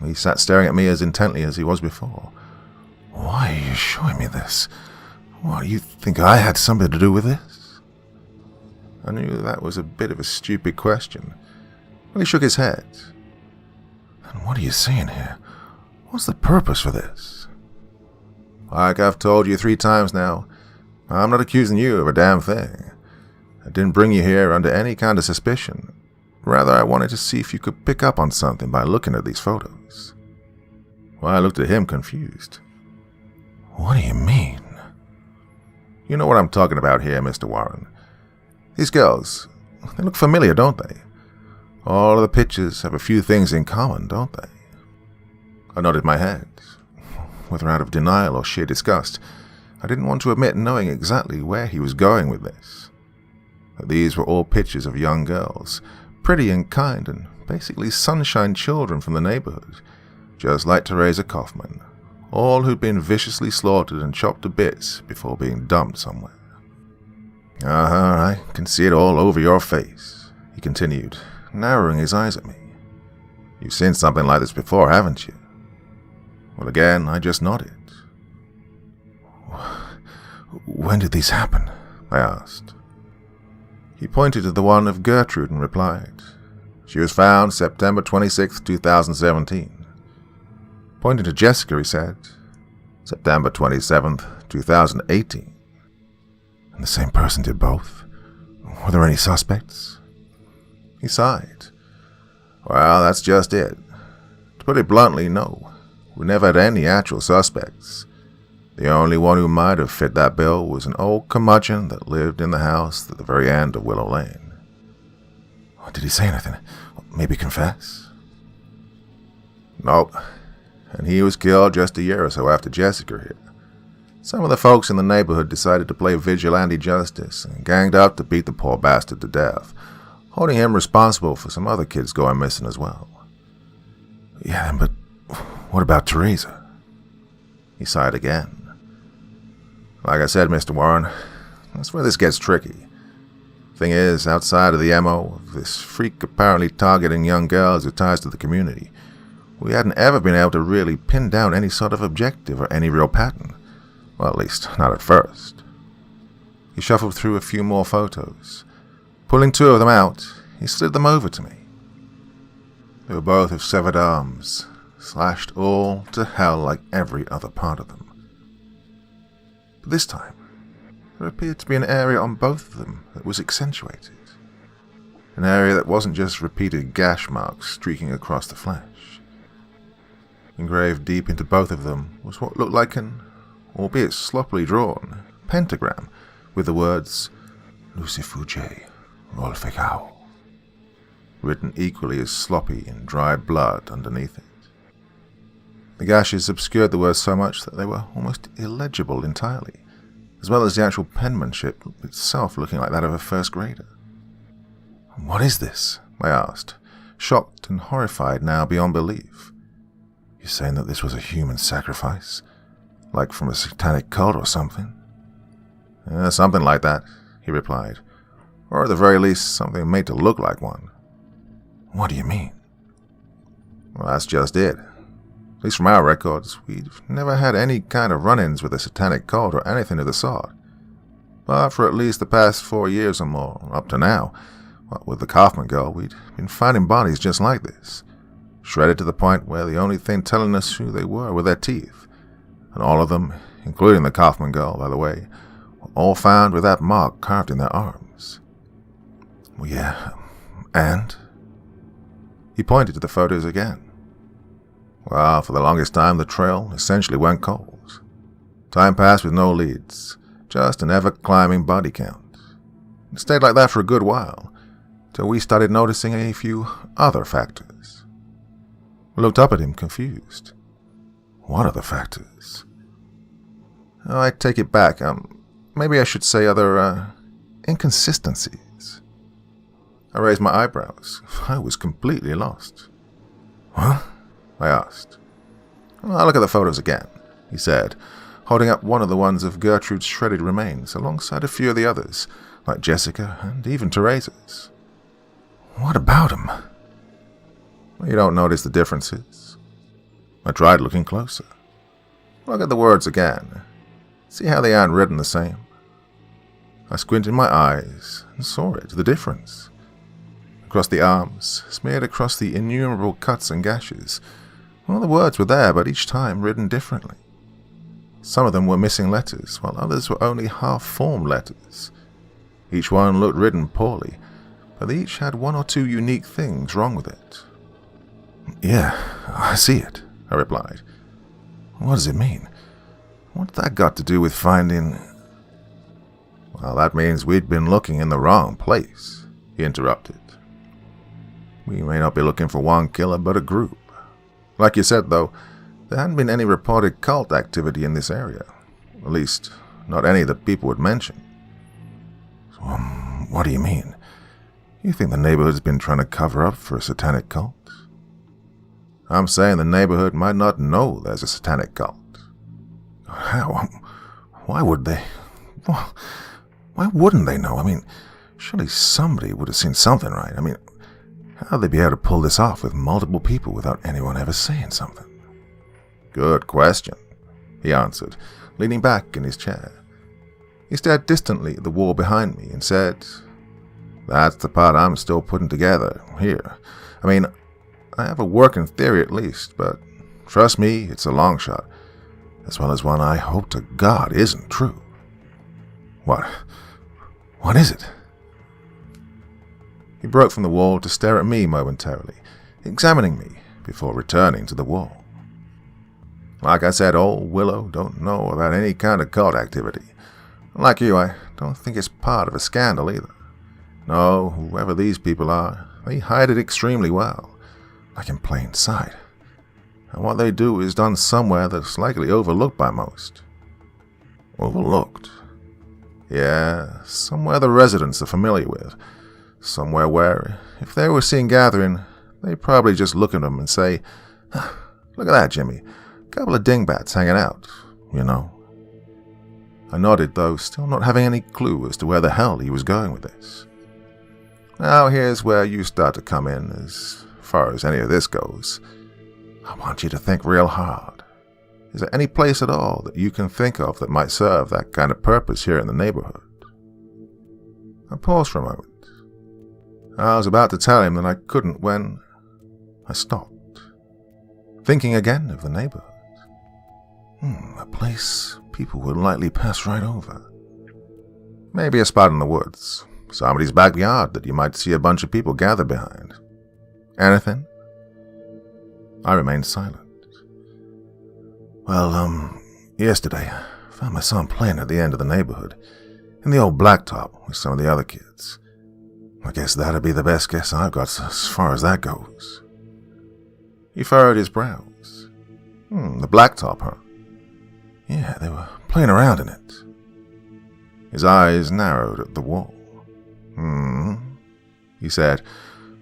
He sat staring at me as intently as he was before. "Why are you showing me this? What, you think I had something to do with this?" I knew that was a bit of a stupid question. Well, he shook his head. "And what are you saying here? What's the purpose for this?" "Like I've told you 3 times now, I'm not accusing you of a damn thing. I didn't bring you here under any kind of suspicion. Rather, I wanted to see if you could pick up on something by looking at these photos." Well, I looked at him confused. "What do you mean?" "You know what I'm talking about here, Mr. Warren. These girls, they look familiar, don't they? All of the pictures have a few things in common, don't they?" I nodded my head, whether out of denial or sheer disgust. I didn't want to admit knowing exactly where he was going with this. That these were all pictures of young girls, pretty and kind and basically sunshine children from the neighborhood, just like Teresa Kaufman, all who'd been viciously slaughtered and chopped to bits before being dumped somewhere. I can see it all over your face," he continued, narrowing his eyes at me. "You've seen something like this before, haven't you?" Well, again, I just nodded. "When did these happen?" I asked. He pointed to the one of Gertrude and replied, "She was found September 26, 2017. Pointing to Jessica, he said, "September 27th, 2018. "And the same person did both? Were there any suspects?" He sighed. "Well, that's just it. To put it bluntly, no. We never had any actual suspects. The only one who might have fit that bill was an old curmudgeon that lived in the house at the very end of Willow Lane." "Did he say anything? Maybe confess?" "Nope. And he was killed just a year or so after Jessica here. Some of the folks in the neighborhood decided to play vigilante justice and ganged up to beat the poor bastard to death, holding him responsible for some other kids going missing as well. Yeah, but what about Teresa? He sighed again. Like I said, Mr. Warren, that's where this gets tricky. Thing is, outside of the MO of this freak apparently targeting young girls with ties to the community, we hadn't ever been able to really pin down any sort of objective or any real pattern. Well, at least, not at first. He shuffled through a few more photos. Pulling 2 of them out, he slid them over to me. They were both of severed arms, slashed all to hell like every other part of them. But this time, there appeared to be an area on both of them that was accentuated. An area that wasn't just repeated gash marks streaking across the flesh. Engraved deep into both of them was what looked like an, albeit sloppily drawn, pentagram with the words Lucifugge Rolfegau, written equally as sloppy in dried blood underneath it. The gashes obscured the words so much that they were almost illegible entirely, as well as the actual penmanship itself looking like that of a first grader. "What is this?" I asked, shocked and horrified now beyond belief. "You saying that this was a human sacrifice? Like from a satanic cult or something?" Something like that," he replied. "Or at the very least, something made to look like one." "What do you mean?" "Well, that's just it. At least from our records, we've never had any kind of run-ins with a satanic cult or anything of the sort. But for at least the past 4 years or more, up to now, with the Kaufman girl, we'd been finding bodies just like this, shredded to the point where the only thing telling us who they were their teeth. And all of them, including the Kaufman girl, by the way, were all found with that mark carved in their arms." "Well, yeah, and?" He pointed to the photos again. "Well, for the longest time, the trail essentially went cold. Time passed with no leads, just an ever-climbing body count. It stayed like that for a good while, till we started noticing a few other factors." I looked up at him, confused. "What other factors?" "Oh, I take it back. Maybe I should say other, inconsistencies." I raised my eyebrows. I was completely lost. "What?" I asked. "Well, look at the photos again," he said, holding up one of the ones of Gertrude's shredded remains alongside a few of the others, like Jessica and even Teresa's. "What about them?" "Well, you don't notice the differences." I tried looking closer. "Look at the words again. See how they aren't written the same?" I squinted my eyes and saw it, the difference. Across the arms, smeared across the innumerable cuts and gashes, all the words were there, but each time written differently. Some of them were missing letters, while others were only half-formed letters. Each one looked written poorly, but they each had 1 or 2 unique things wrong with it. "Yeah, I see it," I replied. "What does it mean? What's that got to do with finding—" "Well, that means we'd been looking in the wrong place," he interrupted. "We may not be looking for one killer, but a group. Like you said, though, there hadn't been any reported cult activity in this area. At least, not any that people would mention." What do you mean? You think the neighborhood's been trying to cover up for a satanic cult?" "I'm saying the neighborhood might not know there's a satanic cult." "How? Why would they? Why wouldn't they know? I mean, surely somebody would have seen something, right? I mean, how'd they be able to pull this off with multiple people without anyone ever saying something?" "Good question," he answered, leaning back in his chair. He stared distantly at the wall behind me and said, "That's the part I'm still putting together here. I mean, I have a working theory at least, but trust me, it's a long shot, as well as one I hope to God isn't true." What is it?" He broke from the wall to stare at me momentarily, examining me before returning to the wall. "Like I said, old Willow don't know about any kind of cult activity. Like you, I don't think it's part of a scandal either. No, whoever these people are, they hide it extremely well, like in plain sight. And what they do is done somewhere that's likely overlooked by most." Overlooked. Yeah, somewhere the residents are familiar with. Somewhere where, if they were seen gathering, they'd probably just look at them and say, "Look at that, Jimmy. Couple of dingbats hanging out, you know." I nodded, though still not having any clue as to where the hell he was going with this. Now here's where you start to come in as far as any of this goes. I want you to think real hard. Is there any place at all that you can think of that might serve that kind of purpose here in the neighborhood? I paused for a moment. I was about to tell him that I couldn't when I stopped, thinking again of the neighborhood. A place people would likely pass right over. Maybe a spot in the woods, somebody's backyard that you might see a bunch of people gather behind. Anything? I remained silent. Well, yesterday, I found my son playing at the end of the neighborhood, in the old Blacktop with some of the other kids. I guess that'd be the best guess I've got as far as that goes. He furrowed his brows. The Blacktop, huh? Yeah, they were playing around in it. His eyes narrowed at the wall. He said,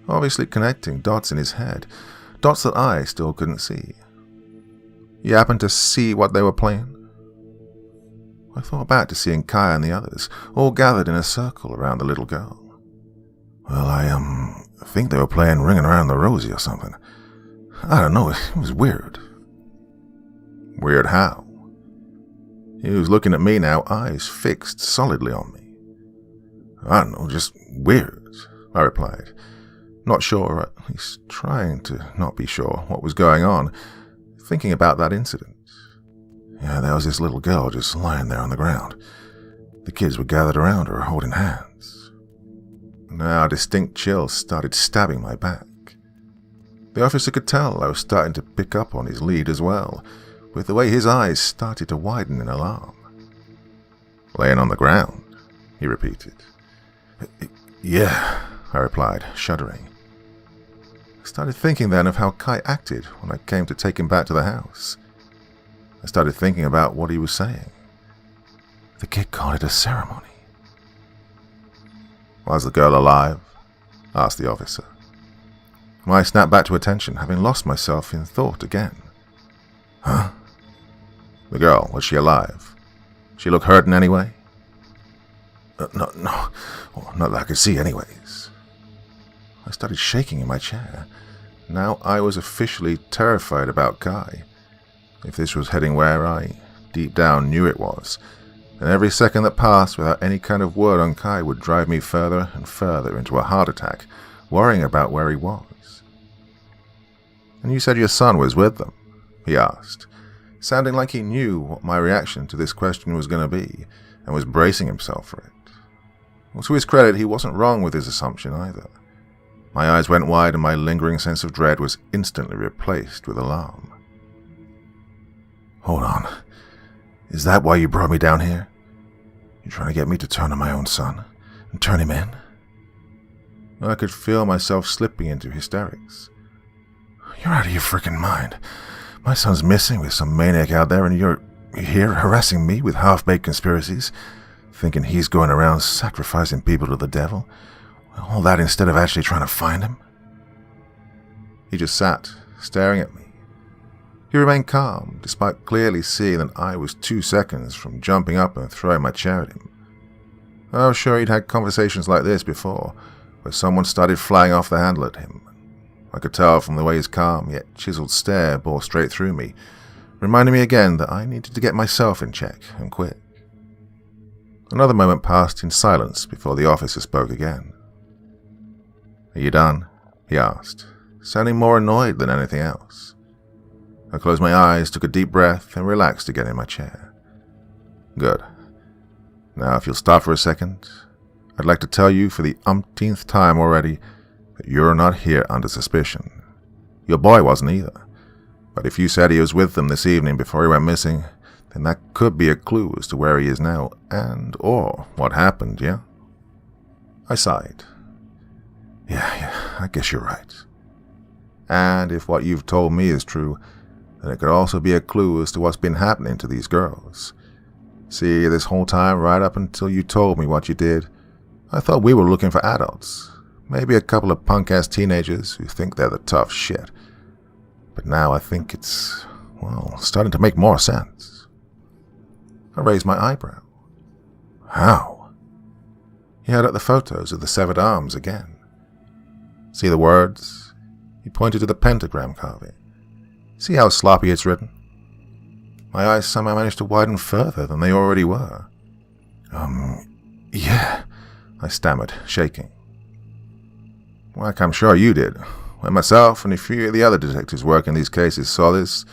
obviously connecting dots in his head, dots that I still couldn't see. You happened to see what they were playing? I thought back to seeing Kai and the others, all gathered in a circle around the little girl. Well, I think they were playing Ringing Around the Rosie or something. I don't know, it was weird. Weird how? He was looking at me now, eyes fixed solidly on me. I don't know, just weird, I replied. Not sure, at least trying to not be sure what was going on, thinking about that incident. Yeah, there was this little girl just lying there on the ground. The kids were gathered around her, holding hands. Now a distinct chill started stabbing my back. The officer could tell I was starting to pick up on his lead as well, with the way his eyes started to widen in alarm. Laying on the ground, he repeated. Yeah, I replied, shuddering. I started thinking then of how Kai acted when I came to take him back to the house. I started thinking about what he was saying. The kid called it a ceremony. Was the girl alive? Asked the officer. I snapped back to attention, having lost myself in thought again. Huh? The girl, was she alive? She look hurt in any way? No, well, not that I could see anyways. I started shaking in my chair. Now I was officially terrified about Kai. If this was heading where I, deep down, knew it was, then every second that passed without any kind of word on Kai would drive me further and further into a heart attack, worrying about where he was. And you said your son was with them? He asked, sounding like he knew what my reaction to this question was going to be, and was bracing himself for it. Well, to his credit, he wasn't wrong with his assumption either. My eyes went wide and my lingering sense of dread was instantly replaced with alarm. Hold on. Is that why you brought me down here? You're trying to get me to turn on my own son and turn him in? I could feel myself slipping into hysterics. You're out of your freaking mind. My son's missing with some maniac out there and you're here harassing me with half-baked conspiracies, thinking he's going around sacrificing people to the devil. All that instead of actually trying to find him? He just sat, staring at me. He remained calm, despite clearly seeing that I was 2 seconds from jumping up and throwing my chair at him. I was sure he'd had conversations like this before, where someone started flying off the handle at him. I could tell from the way his calm yet chiseled stare bore straight through me, reminding me again that I needed to get myself in check, and quick. Another moment passed in silence before the officer spoke again. Are you done? He asked, sounding more annoyed than anything else. I closed my eyes, took a deep breath, and relaxed again in my chair. Good. Now, if you'll stop for a second, I'd like to tell you for the umpteenth time already that you're not here under suspicion. Your boy wasn't either. But if you said he was with them this evening before he went missing, then that could be a clue as to where he is now or what happened, yeah? I sighed. Yeah, I guess you're right. And if what you've told me is true, then it could also be a clue as to what's been happening to these girls. See, this whole time, right up until you told me what you did, I thought we were looking for adults. Maybe a couple of punk-ass teenagers who think they're the tough shit. But now I think it's, well, starting to make more sense. I raised my eyebrow. How? He held up the photos of the severed arms again. See the words? He pointed to the pentagram carving. See how sloppy it's written? My eyes somehow managed to widen further than they already were. Yeah, I stammered, shaking. Like I'm sure you did. When myself and a few of the other detectives working these cases saw this,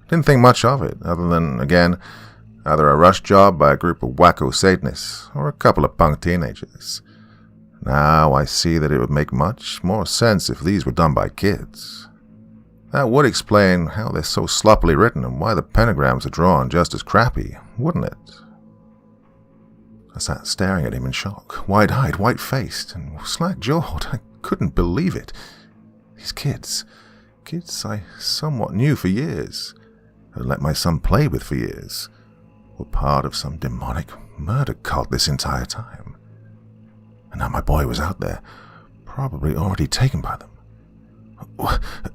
didn't think much of it, other than, again, either a rush job by a group of wacko Satanists or a couple of punk teenagers. Now I see that it would make much more sense if these were done by kids. That would explain how they're so sloppily written and why the pentagrams are drawn just as crappy, wouldn't it? I sat staring at him in shock, wide-eyed, white-faced, and slack-jawed. I couldn't believe it. These kids I somewhat knew for years, had let my son play with for years, were part of some demonic murder cult this entire time. And now my boy was out there, probably already taken by them.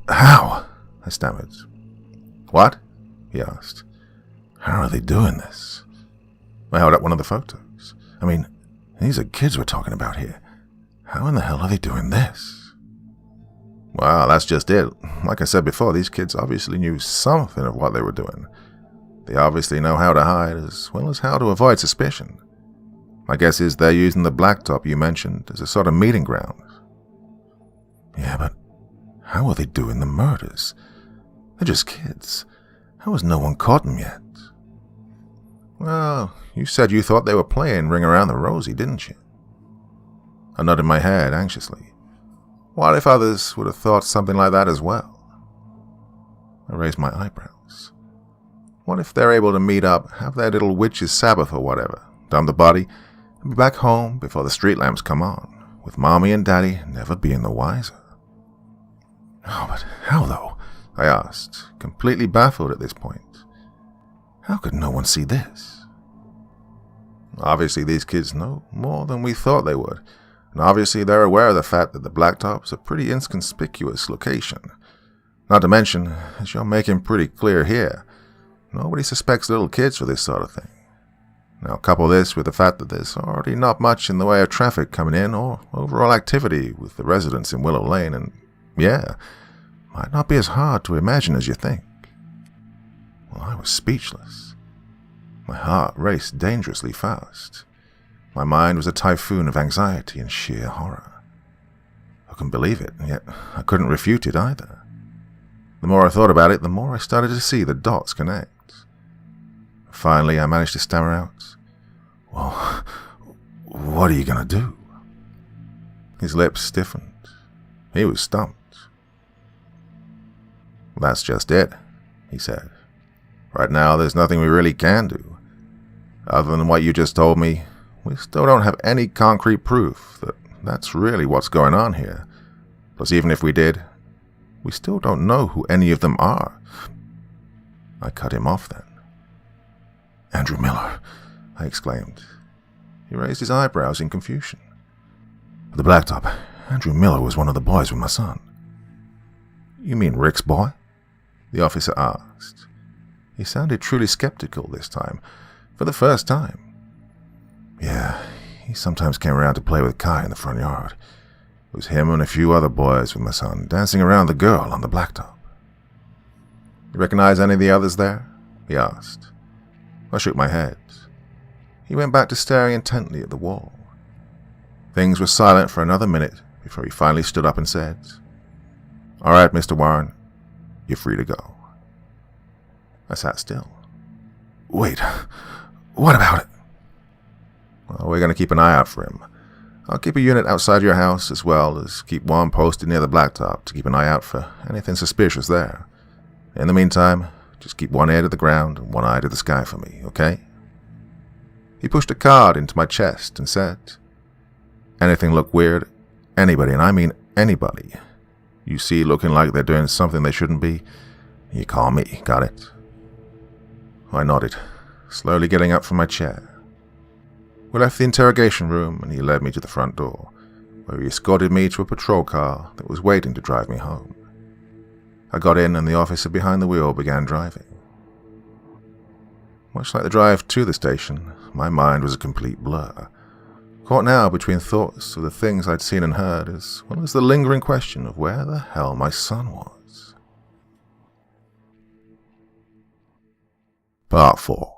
How? I stammered. What? He asked. How are they doing this? I held up one of the photos. I mean, these are kids we're talking about here. How in the hell are they doing this? Well, that's just it. Like I said before, these kids obviously knew something of what they were doing. They obviously know how to hide as well as how to avoid suspicion. My guess is they're using the blacktop you mentioned as a sort of meeting ground. Yeah, but how are they doing the murders? They're just kids. How has no one caught them yet? Well, you said you thought they were playing Ring Around the Rosie, didn't you? I nodded my head anxiously. What if others would have thought something like that as well? I raised my eyebrows. What if they're able to meet up, have their little witch's Sabbath or whatever, dump the body, and be back home before the street lamps come on, with Mommy and Daddy never being the wiser? Oh, but how though? I asked, completely baffled at this point. How could no one see this? Obviously these kids know more than we thought they would, and obviously they're aware of the fact that the Blacktop's a pretty inconspicuous location. Not to mention, as you're making pretty clear here, nobody suspects little kids for this sort of thing. Now couple this with the fact that there's already not much in the way of traffic coming in or overall activity with the residents in Willow Lane, and yeah, might not be as hard to imagine as you think. Well, I was speechless. My heart raced dangerously fast. My mind was a typhoon of anxiety and sheer horror. I couldn't believe it, and yet I couldn't refute it either. The more I thought about it, the more I started to see the dots connect. Finally, I managed to stammer out, "Well, what are you going to do?" His lips stiffened. He was stumped. "That's just it," he said. "Right now, there's nothing we really can do. Other than what you just told me, we still don't have any concrete proof that that's really what's going on here. Plus, even if we did, we still don't know who any of them are." I cut him off then. "Andrew Miller," I exclaimed. He raised his eyebrows in confusion. "The Blacktop, Andrew Miller was one of the boys with my son." "You mean Rick's boy?" the officer asked. He sounded truly skeptical this time, for the first time. "Yeah, he sometimes came around to play with Kai in the front yard. It was him and a few other boys with my son dancing around the girl on the blacktop." "You recognize any of the others there?" he asked. I shook my head. He went back to staring intently at the wall. Things were silent for another minute before he finally stood up and said, "All right, Mr. Warren, you're free to go." I sat still. "Wait, what about it?" "Well, we're going to keep an eye out for him. I'll keep a unit outside your house as well as keep one posted near the blacktop to keep an eye out for anything suspicious there. In the meantime, just keep one ear to the ground and one eye to the sky for me, okay?" He pushed a card into my chest and said, "Anything look weird? Anybody, and I mean anybody, you see looking like they're doing something they shouldn't be, you call me, got it?" I nodded, slowly getting up from my chair. We left the interrogation room and he led me to the front door, where he escorted me to a patrol car that was waiting to drive me home. I got in and the officer behind the wheel began driving. Much like the drive to the station, my mind was a complete blur, caught now between thoughts of the things I'd seen and heard, as well as the lingering question of where the hell my son was. Part 4.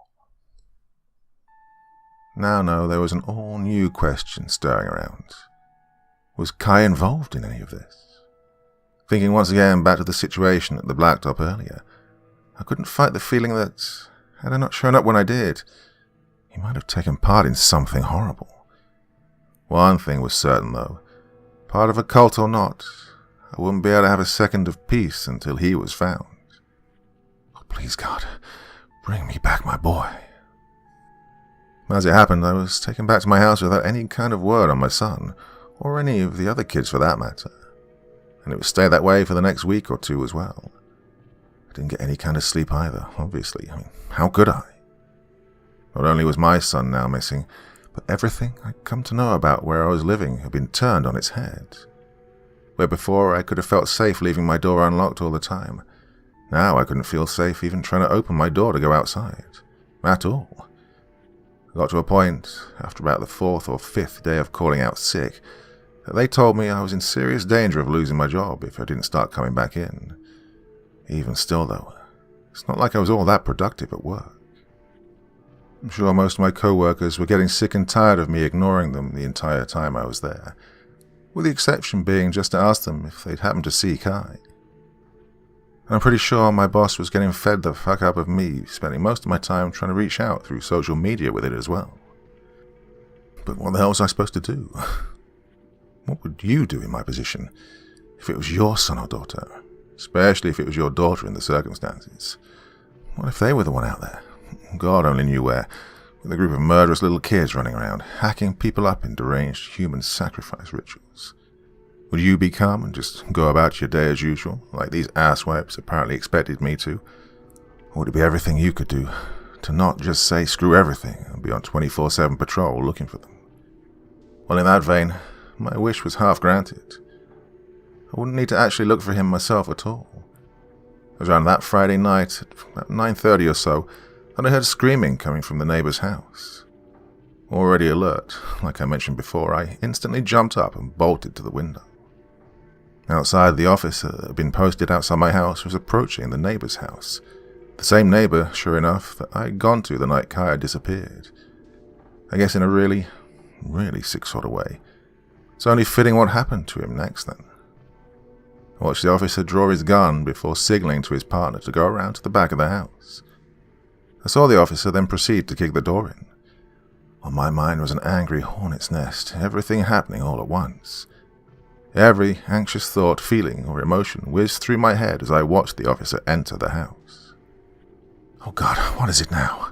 Now, no, there was an all-new question stirring around. Was Kai involved in any of this? Thinking once again back to the situation at the Blacktop earlier, I couldn't fight the feeling that, had I not shown up when I did, he might have taken part in something horrible. One thing was certain, though. Part of a cult or not, I wouldn't be able to have a second of peace until he was found. Oh, please, God, bring me back my boy. As it happened, I was taken back to my house without any kind of word on my son, or any of the other kids for that matter. And it would stay that way for the next week or two as well. I didn't get any kind of sleep either, obviously. How could I? Not only was my son now missing, but everything I'd come to know about where I was living had been turned on its head. Where before I could have felt safe leaving my door unlocked all the time, now I couldn't feel safe even trying to open my door to go outside. At all. I got to a point, after about the 4th or 5th day of calling out sick, that they told me I was in serious danger of losing my job if I didn't start coming back in. Even still, though, it's not like I was all that productive at work. I'm sure most of my co-workers were getting sick and tired of me ignoring them the entire time I was there, with the exception being just to ask them if they'd happened to see Kai. And I'm pretty sure my boss was getting fed the fuck up of me spending most of my time trying to reach out through social media with it as well. But what the hell was I supposed to do? What would you do in my position if it was your son or daughter? Especially if it was your daughter in the circumstances. What if they were the one out there? God only knew where, with a group of murderous little kids running around, hacking people up in deranged human sacrifice rituals. Would you be calm and just go about your day as usual, like these asswipes apparently expected me to? Or would it be everything you could do to not just say screw everything and be on 24/7 patrol looking for them? Well, in that vein, my wish was half granted. I wouldn't need to actually look for him myself at all. It was around that Friday night, at about 9:30 or so, that I heard screaming coming from the neighbor's house. Already alert, like I mentioned before, I instantly jumped up and bolted to the window. Outside, the officer that had been posted outside my house was approaching the neighbor's house. The same neighbor, sure enough, that I had gone to the night Kai had disappeared. I guess in a really, really sick sort of way. It's only fitting what happened to him next then. I watched the officer draw his gun before signaling to his partner to go around to the back of the house. I saw the officer then proceed to kick the door in. On my mind was an angry hornet's nest, everything happening all at once. Every anxious thought, feeling, or emotion whizzed through my head as I watched the officer enter the house. Oh God, what is it now?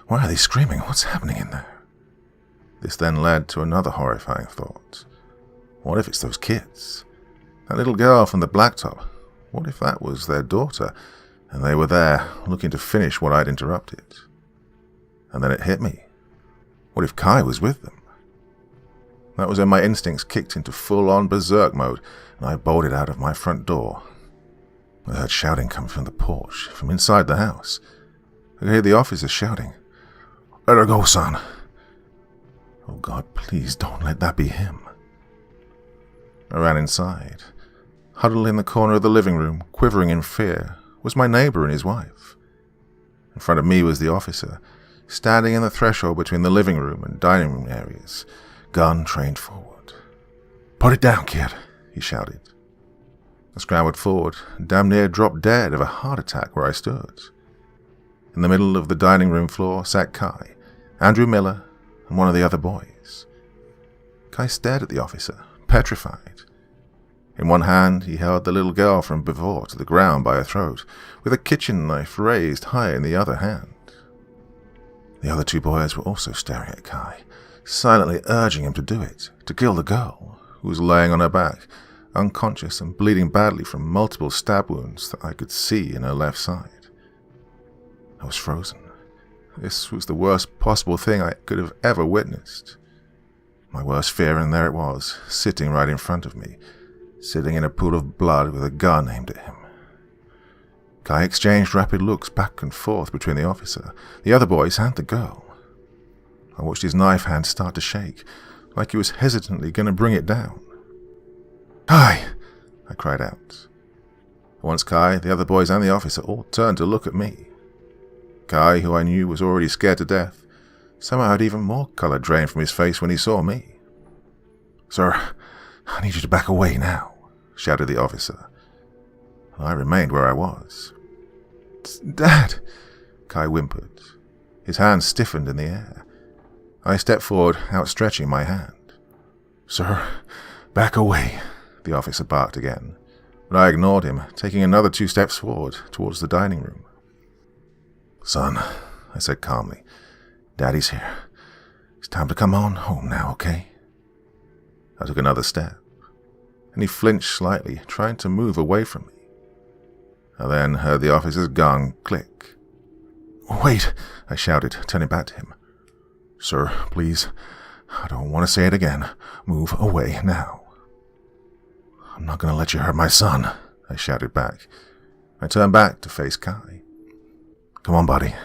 Why are they screaming? What's happening in there? This then led to another horrifying thought. What if it's those kids? That little girl from the Blacktop. What if that was their daughter, and they were there, looking to finish what I'd interrupted? And then it hit me. What if Kai was with them? That was when my instincts kicked into full-on berserk mode, and I bolted out of my front door. I heard shouting coming from the porch, from inside the house. I could hear the officer shouting, "Let her go, son." Oh God, please don't let that be him. I ran inside. Huddled in the corner of the living room, quivering in fear, was my neighbor and his wife. In front of me was the officer, standing in the threshold between the living room and dining room areas, gun trained forward. "Put it down, kid," he shouted. I scrambled forward, damn near dropped dead of a heart attack where I stood. In the middle of the dining room floor sat Kai, Andrew Miller, and one of the other boys. Kai stared at the officer, petrified. In one hand, he held the little girl from before to the ground by her throat, with a kitchen knife raised high in the other hand. The other two boys were also staring at Kai, silently urging him to do it, to kill the girl, who was laying on her back, unconscious and bleeding badly from multiple stab wounds that I could see in her left side. I was frozen. This was the worst possible thing I could have ever witnessed. My worst fear, and there it was, sitting right in front of me, sitting in a pool of blood with a gun aimed at him. Kai exchanged rapid looks back and forth between the officer, the other boys, and the girl. I watched his knife hand start to shake, like he was hesitantly going to bring it down. "Kai!" I cried out. Once Kai, the other boys, and the officer all turned to look at me. Kai, who I knew was already scared to death, somehow had even more colour drained from his face when he saw me. "Sir, I need you to back away now," shouted the officer. I remained where I was. "Dad!" Kai whimpered. His hand stiffened in the air. I stepped forward, outstretching my hand. "Sir, back away," the officer barked again, but I ignored him, taking another 2 steps forward towards the dining room. "Son," I said calmly, "Daddy's here. It's time to come on home now, okay?" I took another step, and he flinched slightly, trying to move away from me. I then heard the officer's gun click. "Wait," I shouted, turning back to him. "Sir, please, I don't want to say it again. Move away now." "I'm not going to let you hurt my son," I shouted back. I turned back to face Kai. "Come on, buddy.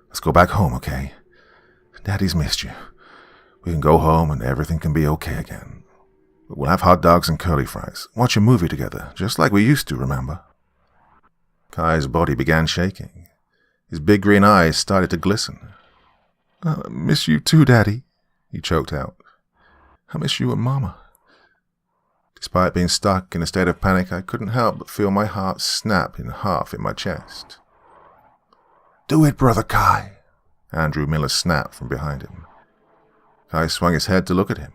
Let's go back home, okay? Daddy's missed you. We can go home and everything can be okay again. We'll have hot dogs and curly fries. Watch a movie together, just like we used to, remember?" Kai's body began shaking. His big green eyes started to glisten. "I miss you too, Daddy," he choked out. "I miss you and Mama." Despite being stuck in a state of panic, I couldn't help but feel my heart snap in half in my chest. "Do it, Brother Kai," Andrew Miller snapped from behind him. Kai swung his head to look at him.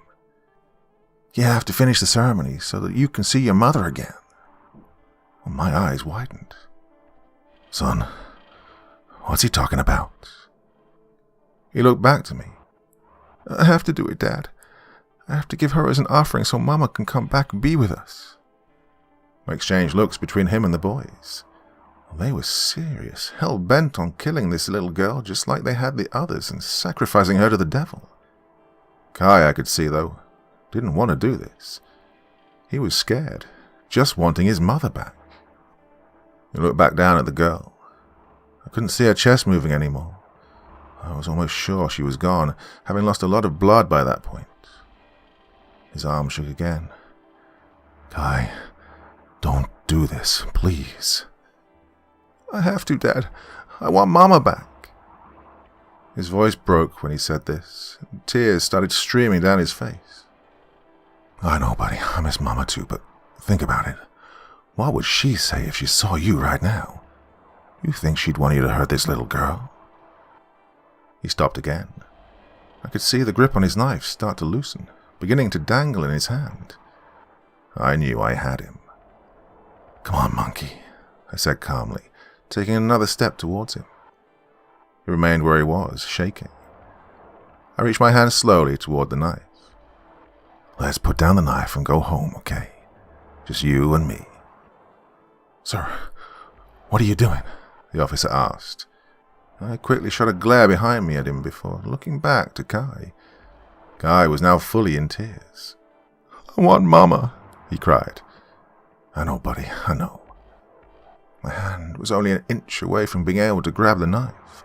"You have to finish the ceremony so that you can see your mother again." Well, my eyes widened. "Son, what's he talking about?" He looked back to me. "I have to do it, Dad. I have to give her as an offering so Mama can come back and be with us." I exchanged looks between him and the boys. They were serious, hell-bent on killing this little girl just like they had the others and sacrificing her to the devil. Kai, I could see, though, didn't want to do this. He was scared, just wanting his mother back. He looked back down at the girl. I couldn't see her chest moving anymore. I was almost sure she was gone, having lost a lot of blood by that point. His arm shook again. "Kai, don't do this, please." "I have to, Dad. I want Mama back." His voice broke when he said this, and tears started streaming down his face. "I know, buddy, I miss Mama too, but think about it. What would she say if she saw you right now? You think she'd want you to hurt this little girl?" He stopped again. I could see the grip on his knife start to loosen, beginning to dangle in his hand. I knew I had him. "Come on, monkey," I said calmly, taking another step towards him. He remained where he was, shaking. I reached my hand slowly toward the knife. "Let's put down the knife and go home, okay? Just you and me." "Sir, what are you doing?" the officer asked. I quickly shot a glare behind me at him before looking back to Kai. Kai was now fully in tears. "I want Mama," he cried. "I know, buddy, I know." My hand was only an inch away from being able to grab the knife.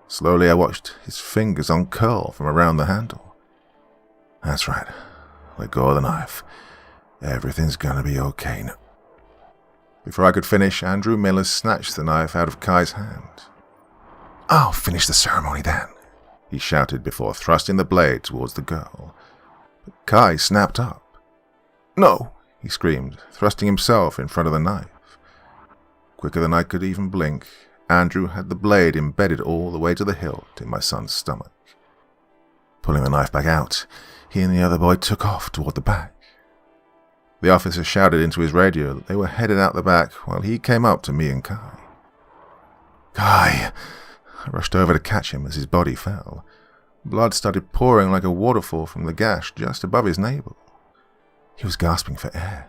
Slowly I watched his fingers uncurl from around the handle. "That's right. Let go of the knife. Everything's gonna be okay now." Before I could finish, Andrew Miller snatched the knife out of Kai's hand. "I'll finish the ceremony then," he shouted before thrusting the blade towards the girl. But Kai snapped up. "No!" he screamed, thrusting himself in front of the knife. Quicker than I could even blink, Andrew had the blade embedded all the way to the hilt in my son's stomach. Pulling the knife back out, he and the other boy took off toward the back. The officer shouted into his radio that they were headed out the back while he came up to me and Kai. "Kai!" I rushed over to catch him as his body fell. Blood started pouring like a waterfall from the gash just above his navel. He was gasping for air.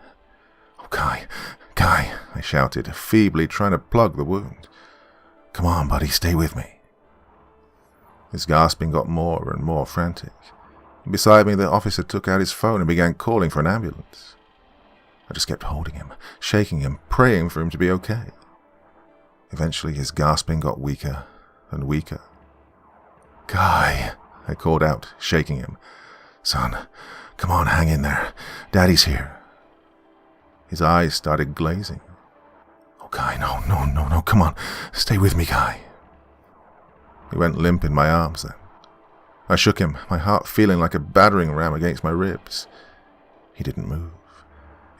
"Oh, Kai, Kai," I shouted, feebly trying to plug the wound. "Come on, buddy, stay with me." His gasping got more and more frantic. Beside me, the officer took out his phone and began calling for an ambulance. I just kept holding him, shaking him, praying for him to be okay. Eventually, his gasping got weaker and weaker. "Guy," I called out, shaking him. "Son, come on, hang in there. Daddy's here." His eyes started glazing. "Oh, Guy, no, come on. Stay with me, Guy." He went limp in my arms then. I shook him, my heart feeling like a battering ram against my ribs. He didn't move.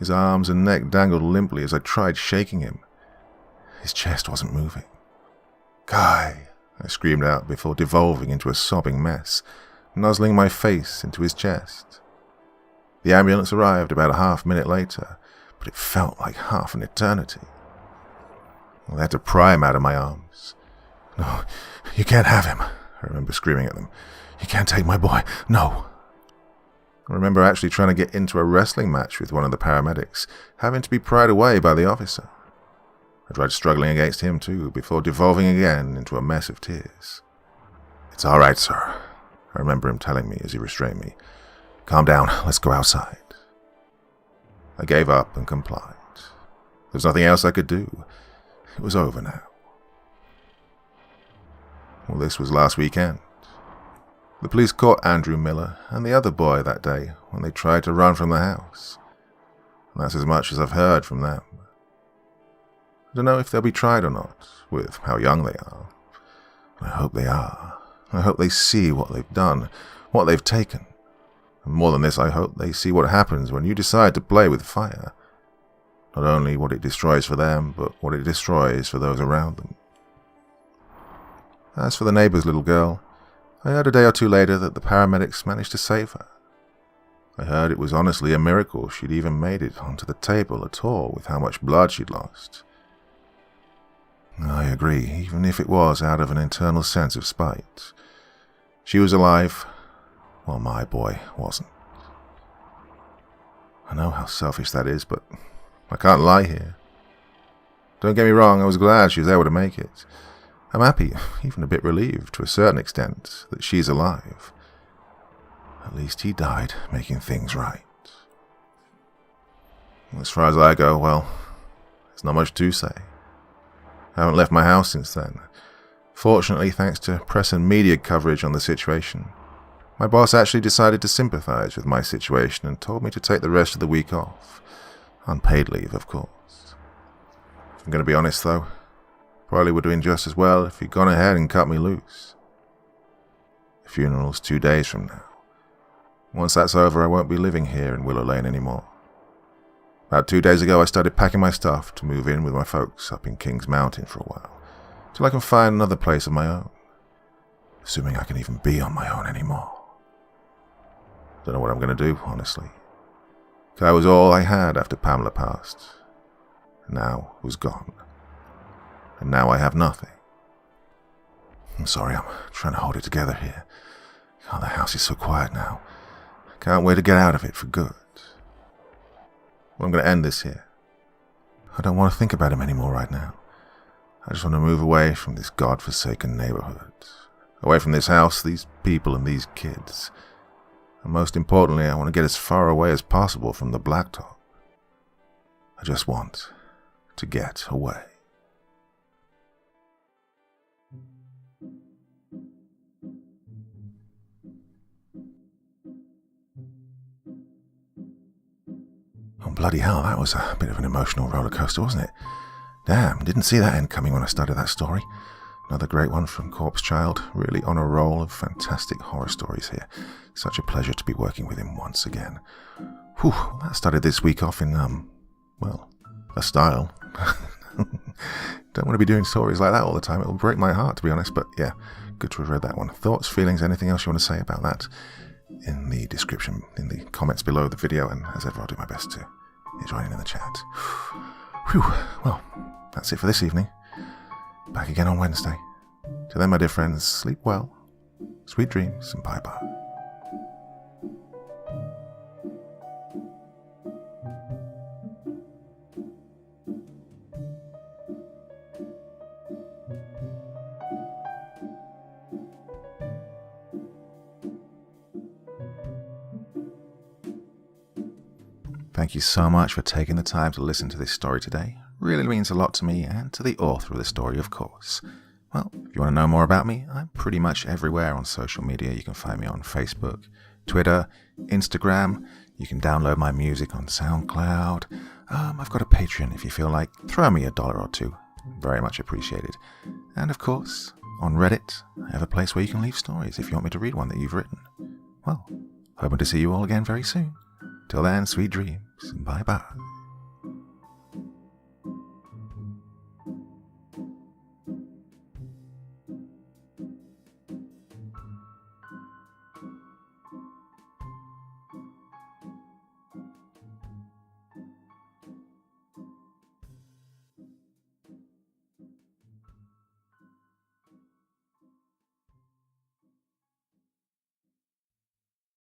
His arms and neck dangled limply as I tried shaking him. His chest wasn't moving. "Guy," I screamed out before devolving into a sobbing mess, nuzzling my face into his chest. The ambulance arrived about a half-minute later, but it felt like half an eternity. I had to pry him out of my arms. "No, you can't have him," I remember screaming at them. "You can't take my boy. No." I remember actually trying to get into a wrestling match with one of the paramedics, having to be pried away by the officer. I tried struggling against him too, before devolving again into a mess of tears. "It's all right, sir," I remember him telling me as he restrained me. "Calm down, let's go outside." I gave up and complied. There was nothing else I could do. It was over now. Well, this was last weekend. The police caught Andrew Miller and the other boy that day when they tried to run from the house. And that's as much as I've heard from them. I don't know if they'll be tried or not, with how young they are. I hope they are. I hope they see what they've done, what they've taken. And more than this, I hope they see what happens when you decide to play with fire. Not only what it destroys for them, but what it destroys for those around them. As for the neighbor's little girl, I heard a day or two later that the paramedics managed to save her. I heard it was honestly a miracle she'd even made it onto the table at all with how much blood she'd lost. I agree, even if it was out of an internal sense of spite. She was alive, while my boy wasn't. I know how selfish that is, but I can't lie here. Don't get me wrong, I was glad she was able to make it. I'm happy, even a bit relieved to a certain extent, that she's alive. At least he died making things right. As far as I go, well, there's not much to say. I haven't left my house since then. Fortunately, thanks to press and media coverage on the situation, my boss actually decided to sympathize with my situation and told me to take the rest of the week off. Unpaid leave, of course. I'm going to be honest, though. Probably would have been just as well if he'd gone ahead and cut me loose. The funeral's 2 days from now. Once that's over, I won't be living here in Willow Lane anymore. About 2 days ago, I started packing my stuff to move in with my folks up in Kings Mountain for a while, till I can find another place of my own. Assuming I can even be on my own anymore. Don't know what I'm going to do, honestly. Kai was all I had after Pamela passed. And now it was gone. And now I have nothing. I'm sorry, I'm trying to hold it together here. God, the house is so quiet now. I can't wait to get out of it for good. Well, I'm going to end this here. I don't want to think about him anymore right now. I just want to move away from this godforsaken neighborhood. Away from this house, these people, and these kids. And most importantly, I want to get as far away as possible from the Blacktop. I just want to get away. Oh, bloody hell, that was a bit of an emotional roller coaster, wasn't it? Damn, didn't see that end coming when I started that story. Another great one from Corpse Child, really on a roll of fantastic horror stories here. Such a pleasure to be working with him once again. Whew, that started this week off in, well, a style. Don't want to be doing stories like that all the time, it'll break my heart to be honest, but yeah, good to have read that one. Thoughts, feelings, anything else you want to say about that? In the description, in the comments below the video, and as ever I'll do my best to join in the chat. Whew, well, that's it for this evening. Back again on Wednesday. Till then, my dear friends, sleep well, sweet dreams, and bye-bye. Thank you so much for taking the time to listen to this story today. Really means a lot to me and to the author of the story, of course. Well, if you want to know more about me, I'm pretty much everywhere on social media. You can find me on Facebook, Twitter, Instagram. You can download my music on SoundCloud. I've got a Patreon if you feel like. Throw me $1 or $2. Very much appreciated. And of course, on Reddit, I have a place where you can leave stories if you want me to read one that you've written. Well, hoping to see you all again very soon. Till then, sweet dreams. Bye-bye.